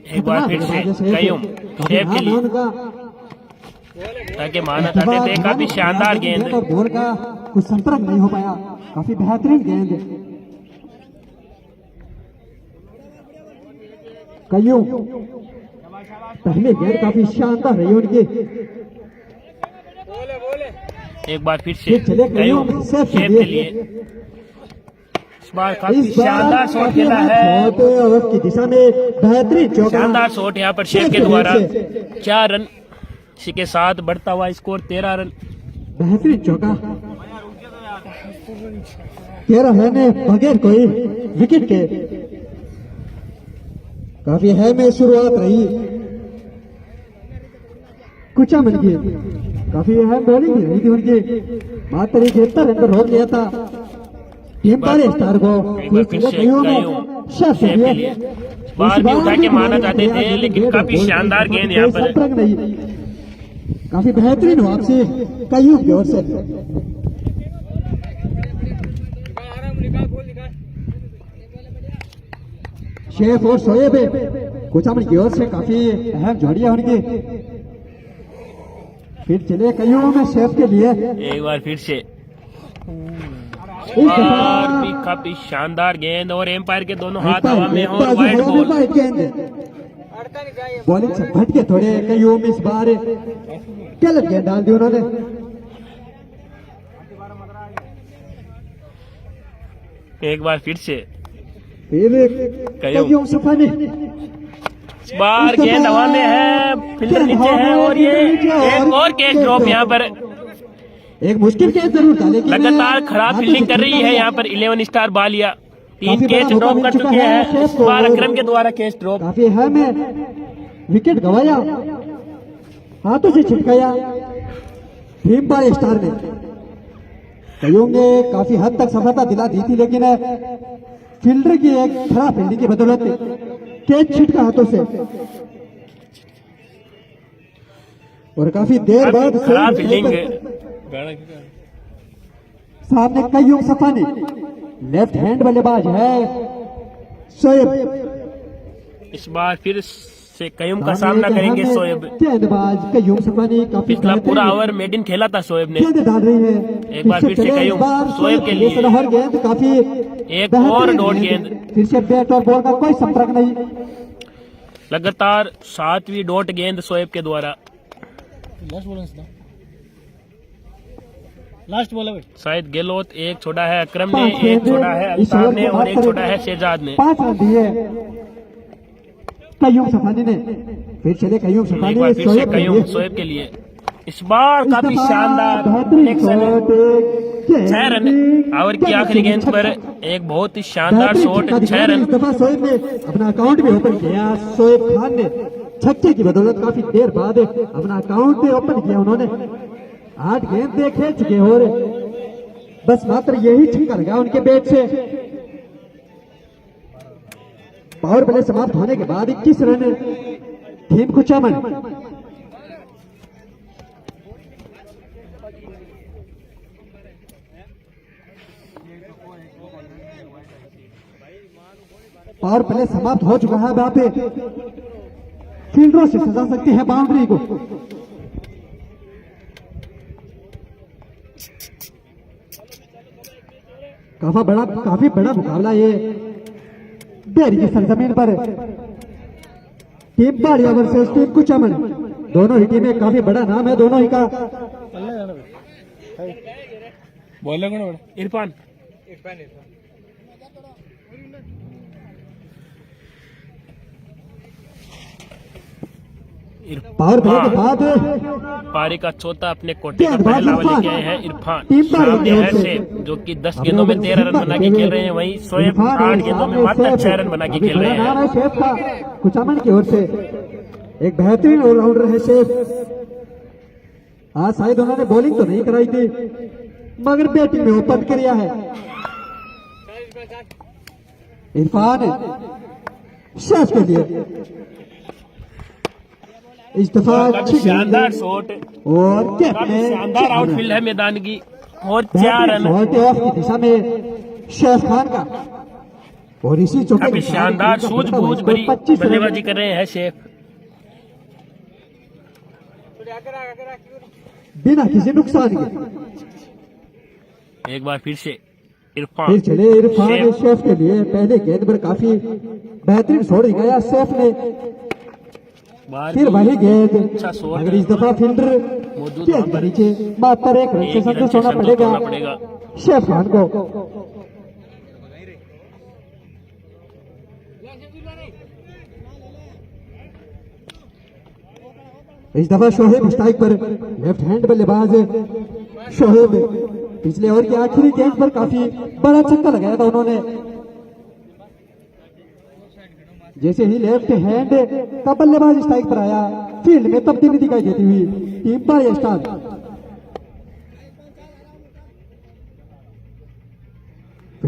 एक बार फिर से कयूम शेफ के लिए उनका ताकि मारना चाहते थे। काफी शानदार गेंद। बॉल का कुछ संपर्क नहीं हो पाया। काफी बेहतरीन गेंद। कयूम पहले गेंद काफी शानदार रही उनकी। एक बार फिर से चले कयूम कयूम शेफ के लिए। इस बार काफी शानदार शॉट खेला है। और की दिशा में बेहतरीन चौका। शानदार शॉट यहाँ पर शेफ के द्वारा। 4 रन इसी के साथ बढ़ता हुआ स्कोर 13 रन। बेहतरीन चौका। 13 रन बगैर कोई विकेट के। काफी है में शुरुआत रही कुचामन की। काफी अहम बॉलिंग भी रही थी उनकी। मात्र 71 रन पर रोक लिया था टीम पर स्टार को। एक बार फिर से कयूम शेफ के लिए। बार भी उठा के मारना चाहते थे लेकिन काफी शानदार गेंद यहाँ पर। नहीं। काफी बेहतरीन वापसी कयूम की ओर से। शेफ और शोएब कुचामन की ओर से काफी अहम जोड़ियां उनकी। फिर चले कयूम में शेफ के लिए। एक बार फिर से इस और भी दफा काफी शानदार गेंद और एम्पायर के दोनों हाथ हवा में और वाइड बॉल। बॉलिंग से भटके थोड़े कयूम इस बार गलत गेंद डाल दी उन्होंने। एक बार फिर से फिर कयूम सफानी। इस बार गेंद हवा में है, फील्डर नीचे है और ये एक और कैच ड्रॉप यहाँ पर। एक मुश्किल कैच जरूर था लेकिन लगातार खराब फील्डिंग कर रही है यहाँ पर 11 स्टार बालिया। 3 कैच ड्रॉप कर चुके हैं। इस बार अकरम के द्वारा कैच ड्रॉप। काफी है में विकेट गवाया, हाथों से छिटकाया टीम पर स्टार ने। कयूम ने काफी हद तक सफलता दिला दी थी लेकिन फील्डर की एक खराब फील्डिंग की बदौलत कैच छिटका हाथों से और काफी देर बाद खराब फील्डिंग। सामने कयूम सफानी लेफ्ट हैंड बल्लेबाज है शोएब। इस बार फिर से कयूम का सामना करेंगे शोएब। गेंदबाज कयूम सफानी काफी पिछला पूरा ओवर मेड इन खेला था शोएब ने। गेंद डाल रही है एक बार फिर से कयूम शोएब के लिए हर गेंद काफी एक और डॉट गेंद। फिर से बैट और बॉल का कोई संपर्क नहीं। लगातार 7वीं डॉट गेंद शोएब के द्वारा। लास्ट बॉल है भाई। शायद गेलोत एक छोड़ा है, अकरम ने एक छोड़ा है, अल्ताफ ने और एक छोड़ा है शहजाद ने। 5 रन दिए कयूम सफानी ने। फिर चले कयूम एक सफानी बार फिर से कयूम शोएब के लिए। इस बार काफी शानदार एक्शन है। 6 रन ओवर की आखिरी गेंद पर एक बहुत ही शानदार शॉट। 6 रन। इस दफा शोएब ने अपना अकाउंट भी ओपन किया। शोएब खान ने छक्के की बदौलत काफी देर बाद अपना अकाउंट भी ओपन किया उन्होंने। 8 गेंद खेल चुके और बस मात्र यही छक्का लगा उनके बैट से। पावर प्ले समाप्त होने के बाद 21 run team Kuchaman. Power play समाप्त हो चुका है। वहां पे फील्डरों से सजा सकती है बाउंड्री को। काफी बड़ा मुकाबला ये डेरी की सरजमीन पर। टीम बाड़िया वर्सेस टीम कुचामन। दोनों ही टीमें काफी बड़ा नाम है दोनों ही का। बॉलर कौन है? इरफान। पावर प्ले के बाद पारी का चौथा अपने कोटे का पहला ओवर लेके आए हैं इरफान। टीम सामने है सेफ जो कि 10 गेंदों में 13 रन बना के खेल रहे हैं। वहीं शोएब 8 गेंदों में मात्र 6 रन बना के खेल रहे हैं। नाम है शेफ का कुचामन की ओर से। एक बेहतरीन ऑलराउंडर है शेफ। आज शायद उन्होंने बॉलिंग तो नहीं कराई थी मगर बैटिंग में ओपन किया है। इरफान शेफ के लिए इस दफा काफी शानदार शॉट और काफी शानदार आउटफील्ड है मैदान की और 4 रन। शॉट ऑफ की दिशा में शेफ खान का और इसी चौके काफी शानदार सूझबूझ भरी बल्लेबाजी कर रहे हैं शेफ। बिना किसी नुकसान के। एक बार फिर से फिर इरफान। चले इरफान शेफ के लिए। पहले गेंद पर काफी बेहतरीन शॉट दिखाया शेफ ने। फिर वही गेंद अच्छा शॉट अगर इस दफा फील्डर मौजूद गेंद के नीचे मात्र 1 रन से संतुष्ट होना पड़ेगा शेफ खान को। इस दफा शोहेब स्ट्राइक पर। लेफ्ट हैंड बल्लेबाज शोहेब पिछले ओवर की आखिरी गेंद पर काफी बड़ा छक्का लगाया था उन्होंने। जैसे ही लेफ्ट हैंड का बल्लेबाज स्ट्राइक पर आया फील्ड में तब्दीली दिखाई देती हुई टीम बाड़िया स्टार।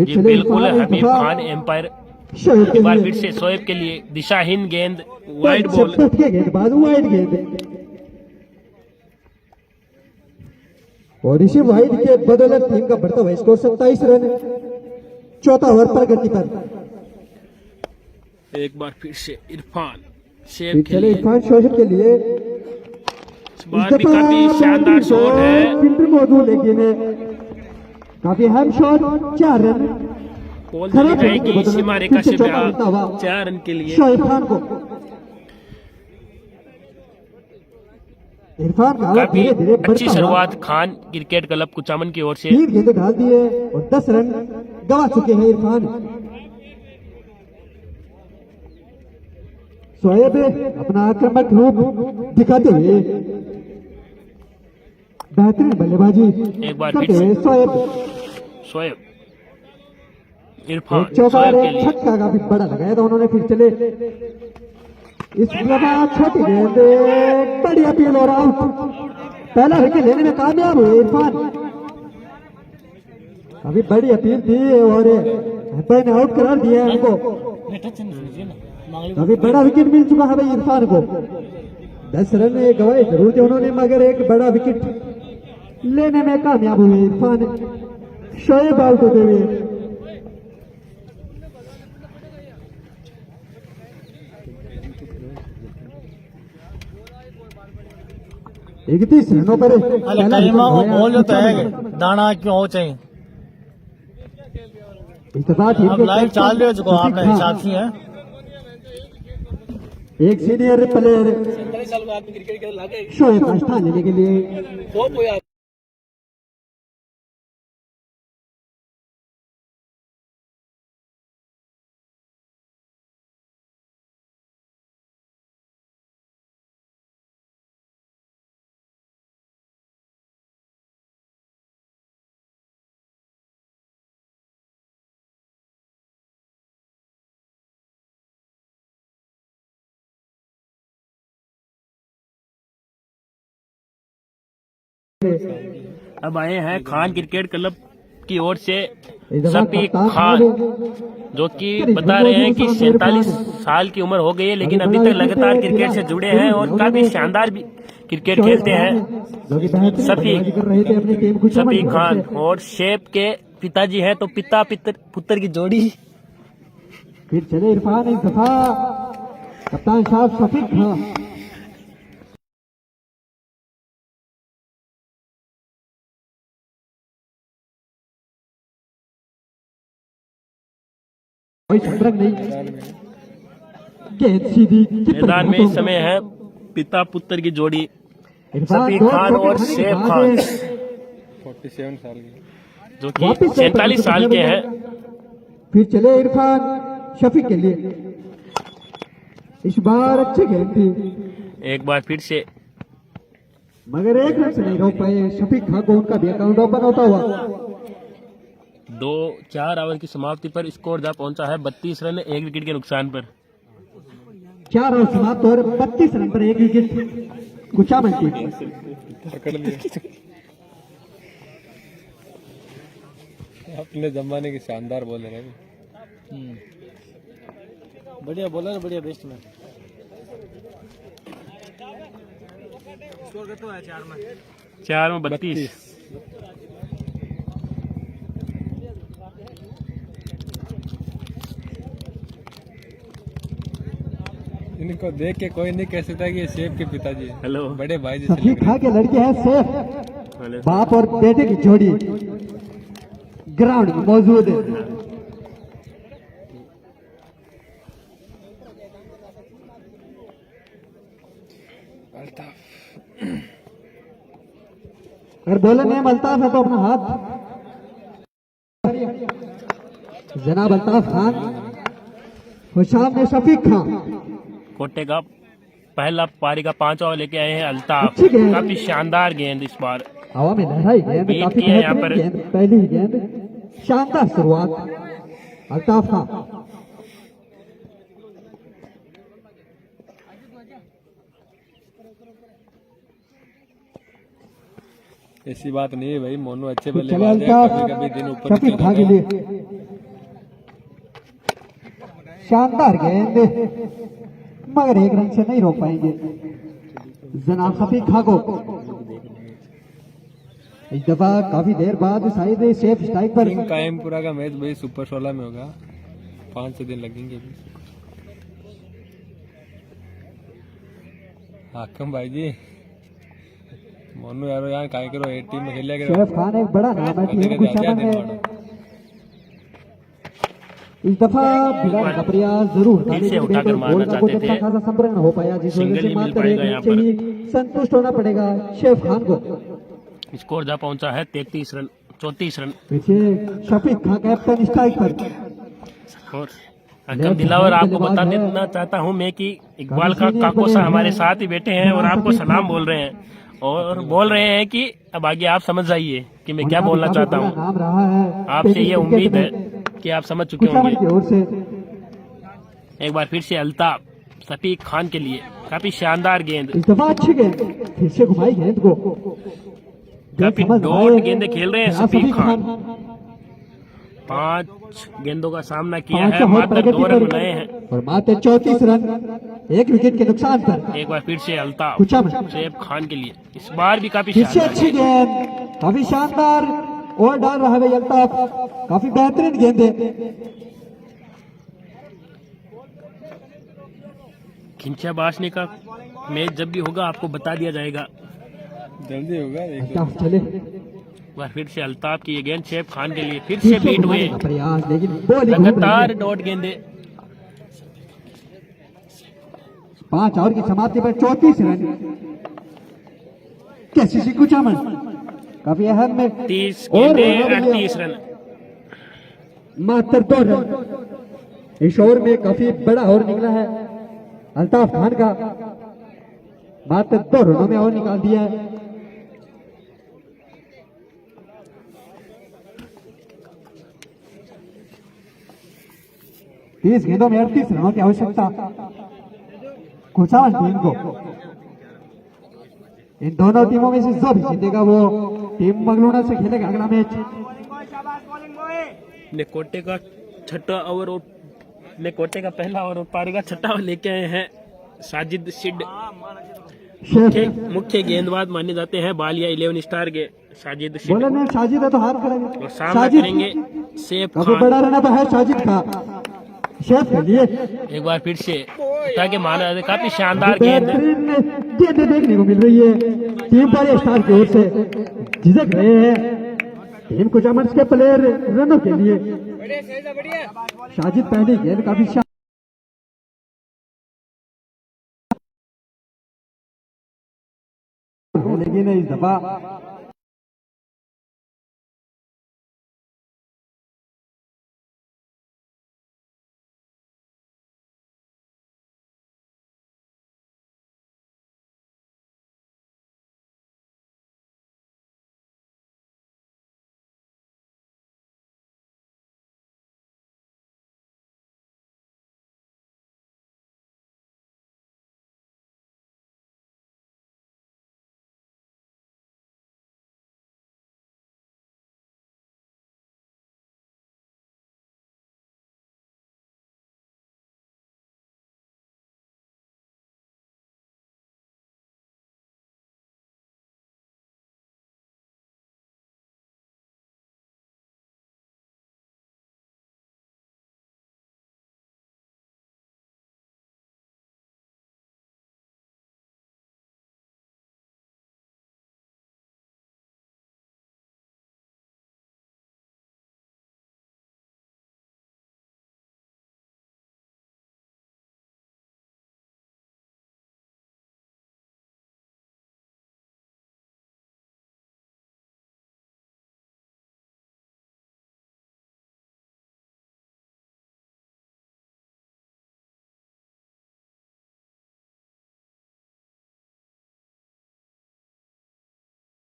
ये बिल्कुल हबीब खान एम्पायर। एक बार फिर से शोएब के लिए दिशाहीन गेंद वाइड बॉल। गेंदबाज वाइड गेंद और इसी वाइड के बदौलत टीम का बढ़ता हुआ स्कोर 27 रन। चौथा ओवर प्रगति पर। एक बार फिर से इरफान शेफ के चले लिए। इरफान शोहेब के लिए इस बार भी काफी शानदार शॉट है। फील्डर मौजूद लेकिन काफी अहम शॉट। 4 रन बॉल चली जाएगी सीमा रेखा से बाहर 4 रन के लिए। शोएब खान को। इरफान का काफी धीरे धीरे अच्छी शुरुआत खान क्रिकेट क्लब कुचामन की ओर से। 3 गेंदें डाल दिए और 10 रन गंवा चुके हैं इरफान। शोएब अपना आक्रामक रूप दिखाते हुए बेहतरीन बल्लेबाजी एक बार करते फिर से हुए शोएब इरफान एक चौका शोएब और के एक लिए। छक्का काफी बड़ा लगाया था उन्होंने। फिर चले इस दफा छोटी गेंद एक बढ़िया अपील और आउट। पहला विकेट लेने में कामयाब हुए इरफान। काफी बड़ी अपील थी और अंपायर ने आउट करार दिया है उनको। काफी बड़ा विकेट मिल चुका है भाई इरफान को। 10 रन गंवाए जरूर थे उन्होंने मगर एक बड़ा विकेट लेने में कामयाब हुए इरफान। शोएब आउट होते हुए। 31 रनों पर अरे पहला कहीं विकेट वो गंवाया बोल तो है कुचामन। दाना क्यों हो चाहिए इत्तेफाक टीम अब के लाइव कैप्टन चाल रहे हो जो शफीक आपने खान, हिसाब से है एक सीनियर प्लेयर शोएब का स्थान लेने के लिए अब आए हैं खान क्रिकेट क्लब की ओर से इस दफा शफीक कप्तान खान, जो कि बता रहे हैं कि 47 साल की उम्र हो गई है, लेकिन अभी तक लगातार क्रिकेट से जुड़े हैं और काफी शानदार भी क्रिकेट खेलते हैं। जो कि बेहतरीन बल्लेबाजी कर रहे थे अपनी टीम कुचामन शफीक की खान तरफ से। और शेप के पिताजी हैं, तो पिता पुत्र की जोड़ी। फिर चले इरफान, इस दफा कप्तान साहब शफीक खान। कोई शतरंज नहीं, गेंद सीधी मैदान में इस समय है पिता पुत्र की जोड़ी, इरफान शफीक दो खान चौके और खाने के शेफ बाद खान, 47 साल की जो कि वापिस से 47 साल के हैं। फिर चले इरफान शफीक के लिए, इस बार अच्छी गेंद थी एक बार फिर से मगर एक रन से नहीं रोक पाए शफीक खान को, उनका भी अकाउंट ओपन होता हुआ। 4 ओवर की समाप्ति पर स्कोर जा पहुंचा है 32 रन 1 विकेट के नुकसान पर। 4 ओवर समाप्त और 32 रन पर 1 विकेट कुचामन की। पकड़ लिया अपने जमाने की शानदार बॉलर है बढ़िया बॉलर, बढ़िया बेस्ट मैन। स्कोर कितना है 4 में 32। इनको देख के कोई नहीं कह सकता कि ये शेफ के पिताजी है। हेलो बड़े भाई जैसे शफीक लग रहे खान के लड़के हैं सेफ, हेलो बाप और बेटे की जोड़ी ग्राउंड में मौजूद है। अगर बॉलर नेम अल्ताफ है तो अपना हाथ, जनाब अल्ताफ खान और सामने शफीक खान। कोटे का पहला पारी का 5 ओवर लेके आए हैं अल्ताफ, अच्छी गेंद। काफी शानदार गेंद इस बार। हवा में लहराई गेंद, बीट काफी किया यहाँ बेहतरीन पर। गेंद, पहली ही गेंद, शानदार शुरुआत अल्ताफ खान। ऐसी बात नहीं है भाई, मोनू अच्छे चले बल्लेबाज है, अल्ताफ, कभी कभी दिन ऊपर शफीक खान के लिए शानदार गेंद, मगर 1 रन से नहीं रोक पाएंगे जनाब शफीक खान को। इस दफा काफी देर बाद शायद सेफ स्ट्राइक पर किंग कायमपुरा का मैच भाई सुपर 16 में होगा, 5-6 दिन लगेंगे अभी। हाकम भाई जी, मोनू यारो यहाँ काय करो, 8 टीम में खेलिया करो। शेफ खान एक बड़ा नाम है टीम कुचामन में। इस दफा बिलाल खपरिया जरूर फिर से उठाकर मारना चाहते थे। खासा संपर्क हो पाया, जिस वजह सिंगल से ही मिल मात्र पाएगा एक यहाँ रन से ही संतुष्ट होना पड़ेगा शेफ खान को। स्कोर जा पहुंचा है 33 रन 34 रन। पीछे शफीक खान कैप्टन स्ट्राइक पर। और अंकल दिलावर आपको बता देना चाहता हूं मैं कि इकबाल का काकोसा हमारे साथ ही बैठे हैं और आपको सलाम बोल रहे हैं और बोल रहे हैं कि अब आगे आप समझ जाइए कि मैं क्या बोलना चाहता हूं। नाम रहा है आपसे ये उम्मीद है कि आप समझ चुके कुचामन की होंगे। ओर से एक बार फिर से अल्ताफ शफीक खान के लिए काफी शानदार गेंद, इस दफा अच्छी गेंद, फिर से घुमाई गेंद को। काफी समझ डॉट आए गेंदें खेल रहे हैं जनाब शफीक खान। 5 गेंदों का सामना किया पांच है, सौ मात्र प्रगति 2 रन पर बनाए हैं। और मात्र 34 रन 1 विकेट के नुकसान पर। एक बार फिर से अल्ताफ कुचामन शेफ खान के लिए इस बार भी काफी फिर से शानदार अच्छी गेंद, काफी शानदार और डाल रहा है अल्ताफ, काफी बेहतरीन गेंद है। खिंचा बासने का मैच जब भी होगा आपको बता दिया जाएगा। जल्दी होगा अल्ताफ चले, बार फिर से अल्ताफ की ये गेंद शैफ खान के लिए फिर से बीट हुए प्रयास, लेकिन बॉल ही घूम रही लगातार है। डॉट गेंदे। 5 ओवर की समाप्ति पर 34 रन। केसीसी कुचामन काफी अहम में 30 और गेंदे रन बन गया। 38 रन। मात्र 2 रन इस ओवर में काफी बड़ा ओवर निकला है अल्ताफ खान का, मात्र 2 रनों में ओवर निकाल दिया है। तीस गेंदों में 38 रनों की आवश्यकता कुचामन टीम को। इन दोनों टीमों में से जो भी जीतेगा वो टीम मंगलूना से खेलेगा अगला मैच। नेकोटे का छठा ओवर और नेकोटे का पहला ओवर और पारी का छठा ओवर लेके आए हैं साजिद सिड। मुख्य गेंदबाज माने जाते हैं बालिया 11 स्टार के साजिद सिड। बॉलर ने साजिद है तो हाथ और करेंगे। सामना करेंगे सैफ काफी खान। बड़ा रन है साजिद का शेफ के लिए। एक बार फिर से ताकि माना जाए काफी शानदार गेंद। बेहतरीन गेंदें देखने को मिल रही है टीम पर स्टार की ओर से। झिझक रहे हैं टीम कुचामन के प्लेयर रनों के लिए। साजिद पहली गेंद काफी लेकिन इस दफा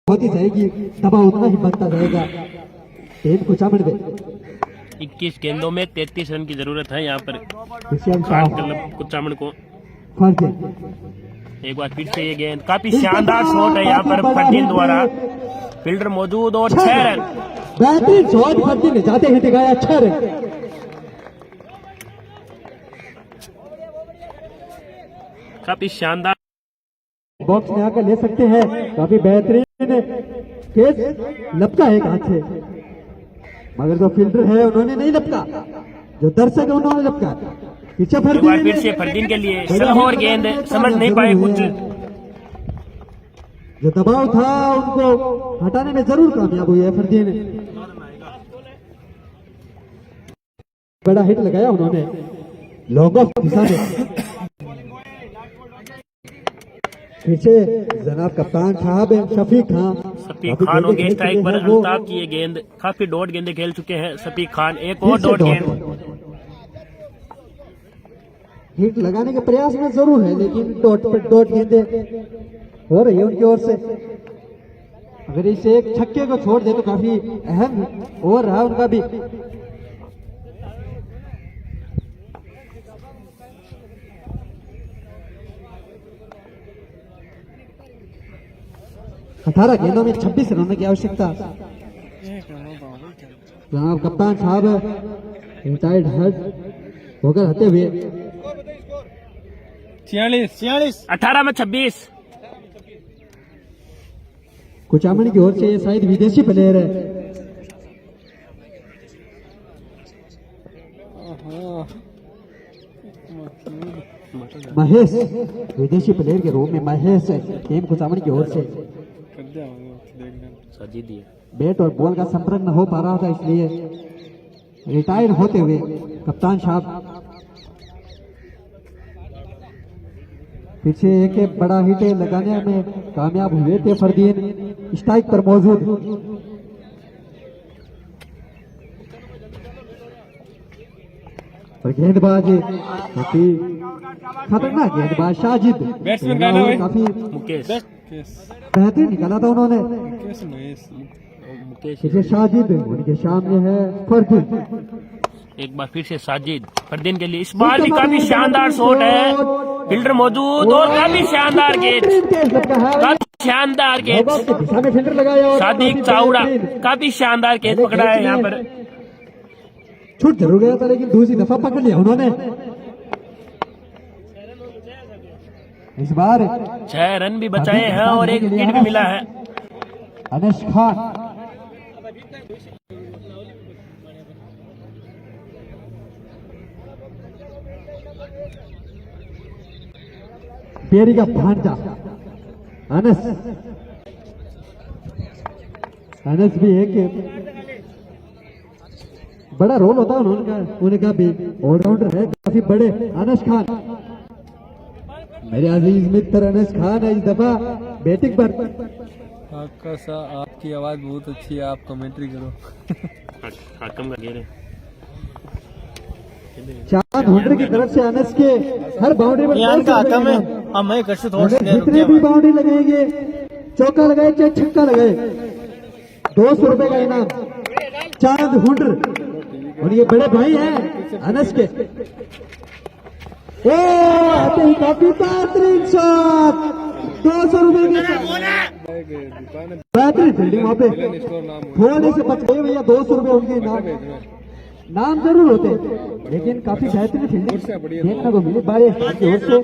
होती जाएगी, दबाव उतना ही बढ़ता जाएगा टीम कुचामन में। 21 गेंदों में 33 रन की जरूरत है यहाँ पर विषम खान क्लब कुचामन को। फर्ज एक बार फिर से ये गेंद काफी शानदार शॉट है यहाँ पर फरदीन द्वारा। फील्डर मौजूद और 6 रन। बेहतरीन शॉट फर्जी ने जाते ही दिखाया 6 रन। काफी शानदार बॉक्स में आकर ले सकते हैं। काफी बेहतरीन तेज लपका है एक हाथ से, मगर जो फील्डर है उन्होंने नहीं लपका, जो दर्शक है उन्होंने लपका। पीछे एक बार फर्दीन फिर से फरदीन के लिए सलाहौर गेंद समझ नहीं पाए कुछ। जो दबाव था उनको हटाने में जरूर कामयाब हुई है फरदीन। बड़ा हिट लगाया उन्होंने लॉन्ग ऑफ दिशा में। पीछे जनाब कप्तान साहब शफीक खान। शफीक खान हो गए स्ट्राइक पर। अल्ताफ की ये गेंद काफी डॉट गेंदे खेल चुके हैं शफीक खान। एक और डॉट गेंद। हिट लगाने के प्रयास में जरूर है, लेकिन डॉट पर डॉट गेंदे हो रही है उनकी ओर से। अगर इसे एक छक्के को छोड़ दे तो काफी अहम ओवर रहा उनका भी। अठारह गेंदों में 26 रनों की आवश्यकता। जनाब कप्तान साहब रिटायर्ड हर्ट होकर हते हुए 46 18 में 26। कुचामन की ओर से ये शायद विदेशी प्लेयर है। महेश विदेशी प्लेयर के रूप में महेश टीम कुचामन की ओर से साजिद ही है। बैट और बॉल का संपर्क न हो पा रहा था, इसलिए रिटायर होते हुए कप्तान साहब पीछे एक बड़ा हिट लगाने में कामयाब हुए थे। फरदीन स्ट्राइक पर मौजूद। और गेंदबाज काफी खतरनाक गेंदबाज साजिद, बैट्समैन का नाम है? काफी मुकेश बेहतरीन निकाला था उन्होंने। मुकेश पीछे साजिद, उनके सामने है फरदीन। एक बार फिर से साजिद फरदीन के लिए, इस बार भी काफी शानदार शॉट है, फील्डर मौजूद और काफी शानदार कैच, काफी शानदार कैच। दिशा में फील्डर लगाया और सादिक चावड़ा काफी शानदार कैच पकड़ा है यहाँ पर। छूट जरूर गया था, लेकिन दूसरी दफा पकड़ लिया उन्होंने। इस बार 6 रन भी बचाए हैं और एक विकेट भी मिला है। अनस खान पेरी का भांजा अनस भी एक बड़ा रोल होता है उनका भी ऑलराउंडर है काफी बड़े। अनस खान, मेरे अजीज मित्र अनस खान है इस दफा बैटिंग पर। आपकी आवाज बहुत अच्छी है, आप कमेंट्री करो। हाकम का घेरे चांद हुंडर की तरफ से अनस के हर बाउंड्री पर यान का हकम है, अब मैं कशिश हो जितने भी बाउंड्री लगाएंगे, चौका लगाए चाहे छक्का लगाए, 200 रुपए का इनाम। चांद हुंडर और ये बड़े भाई हैं अनस के। ओ आते ही काफी बेहतरीन शॉट, 200 रुपए की बेहतरीन फील्डिंग वहां पे, थोड़े से बच गए भैया। 200 रुपए उनके नाम जरूर होते, लेकिन काफी बेहतरीन फील्डिंग देखने को मिली बारिश की ओर से।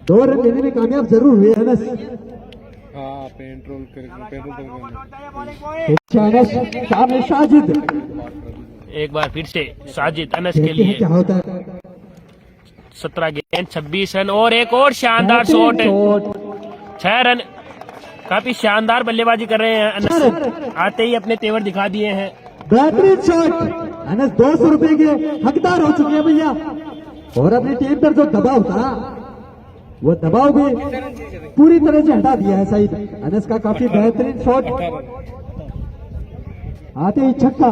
2 रन लेने में कामयाब जरूर हुए अनस। सामने साजिद, एक बार फिर से साजिद अनस के लिए क्या होता है। 17 गेंद 26 रन और एक और शानदार शॉट है। 6 रन, काफी शानदार बल्लेबाजी कर रहे हैं अनस, आते ही अपने तेवर दिखा दिए हैं। बेहतरीन शॉट, अनस 200 रुपए के हकदार हो चुके हैं भैया। और अपनी टीम पर जो दबाव था, वो दबाव भी पूरी तरह से हटा दिया है सईद। अनस का काफी बेहतरीन शॉट, आते ही छक्का।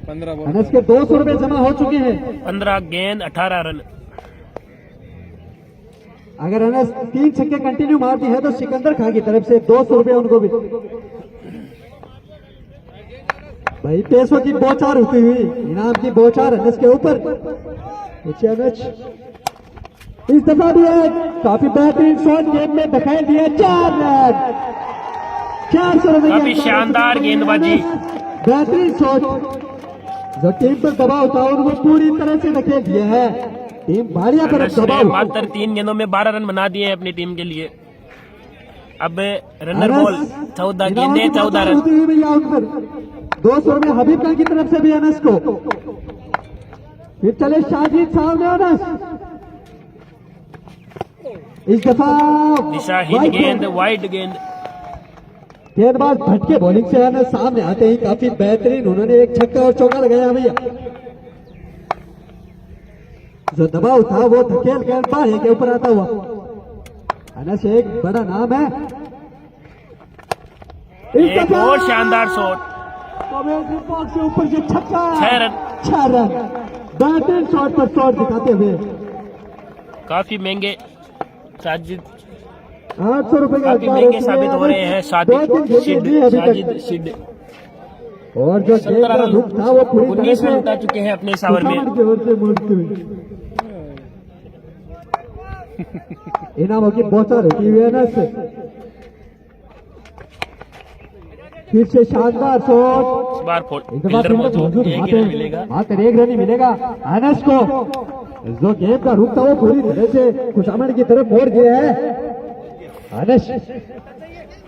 अनस के 200 रुपए जमा हो चुके हैं। 15 गेंद 18 रन। अगर अनस 3 छक्के कंटिन्यू मारती है तो सिकंदर खान की तरफ से 200 रुपए उनको भी। भाई पैसों की बौछार होती हुई, इनाम की बौछार अनस के ऊपर। अनस इस दफा भी है काफी बेहतरीन शॉट, गेम में दिखाई दिया। 4 रन, 400 रुपए। काफी शानदार गेंदबाजी, बेहतरीन शॉट, जो टीम पर दबाव था उनको पूरी तरह से धकेल दिया है। टीम बाड़िया पर अनस ने दबाव। मात्र 3 गेंदों में 12 रन बना दिए हैं अपनी टीम के लिए। अब रनर बॉल 14 गेंदें 14 रन। 200 रुपए हबीब खान की तरफ से भी अनस को। फिर चले शाजिद सामने अनस, इस दफा दिशाहीन गेंद, वाइड गेंद। गेंदबाज भटके बॉलिंग से अनस सामने आते ही काफी बेहतरीन उन्होंने एक छक्का और चौका लगाया भैया। जो दबाव था वो धकेल कर बाहर के ऊपर आता हुआ। अनस एक बड़ा नाम है। एक और शानदार शॉट, कमेंट्री बॉक्स से ऊपर से छक्का। 6 रन। 6 रन, बेहतरीन शॉट पर शॉट दिखाते हुए। काफी महंगे साजिद, 800 रुपए का काफी महंगे साबित हो रहे हैं साजिद सिड। और जो गेम का रुख था वो पूरी तरह 19 से रन उठा चुके हैं अपने इस ओवर में। की ओर से मुड़ते हुए इनामों की बौछार होती हुई अनस। फिर से शानदार शॉट, इस बार एक दफा फील्डर मौजूद, एक ही रन मिलेगा। मात्र 1 रन ही मिलेगा अनस को। जो गेम का रुख था वो पूरी तरह से खुशामद की तरफ मोड़ गया है अनस।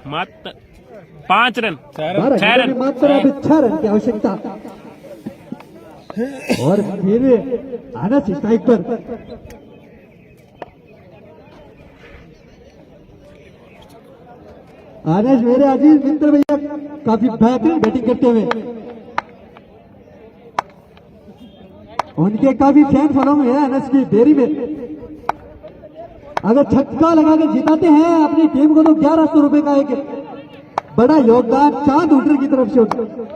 मात्र 5 रन, 6 रन। मात्र अभी 6 रन की आवश्यकता। और फिर अनस स्ट्राइक पर। अनस मेरे अजीज मित्र भैया काफी बेहतरीन बैटिंग करते हुए, उनके काफी फैन फॉलोइंग है अनस की देरी में। अगर छक्का लगा के जिताते हैं अपनी टीम को तो 1100 रुपए का एक बड़ा योगदान चांद उल्टर की तरफ से होता है।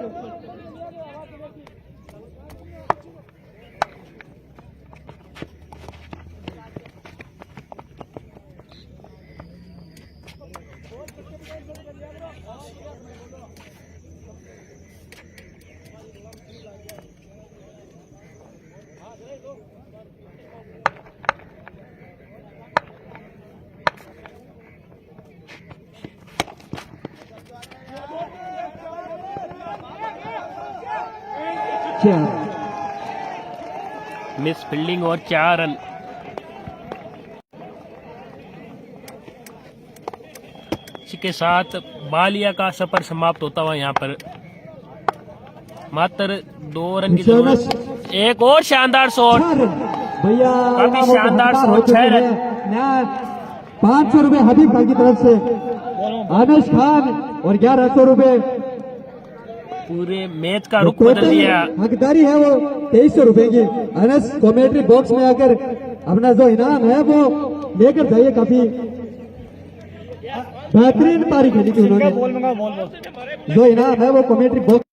मिस फील्डिंग और 4 रन। इसी के साथ बालिया का सफर समाप्त होता हुआ यहाँ पर मात्र 2 रन की जरूरत। एक और शानदार शॉट, भैया काफी शानदार शॉट, 6 रन। 500 रुपए हबीब खान की तरफ से अनस खान और 1100 रुपए पूरे मैच का रुख बदल दिया। हकदारी है वो 2300 रुपए की। अनस कमेंट्री बॉक्स में आकर अपना जो इनाम है वो लेकर जाइए। काफी बेहतरीन पारी खेली थी उन्होंने। जो इनाम है वो कमेंट्री बॉक्स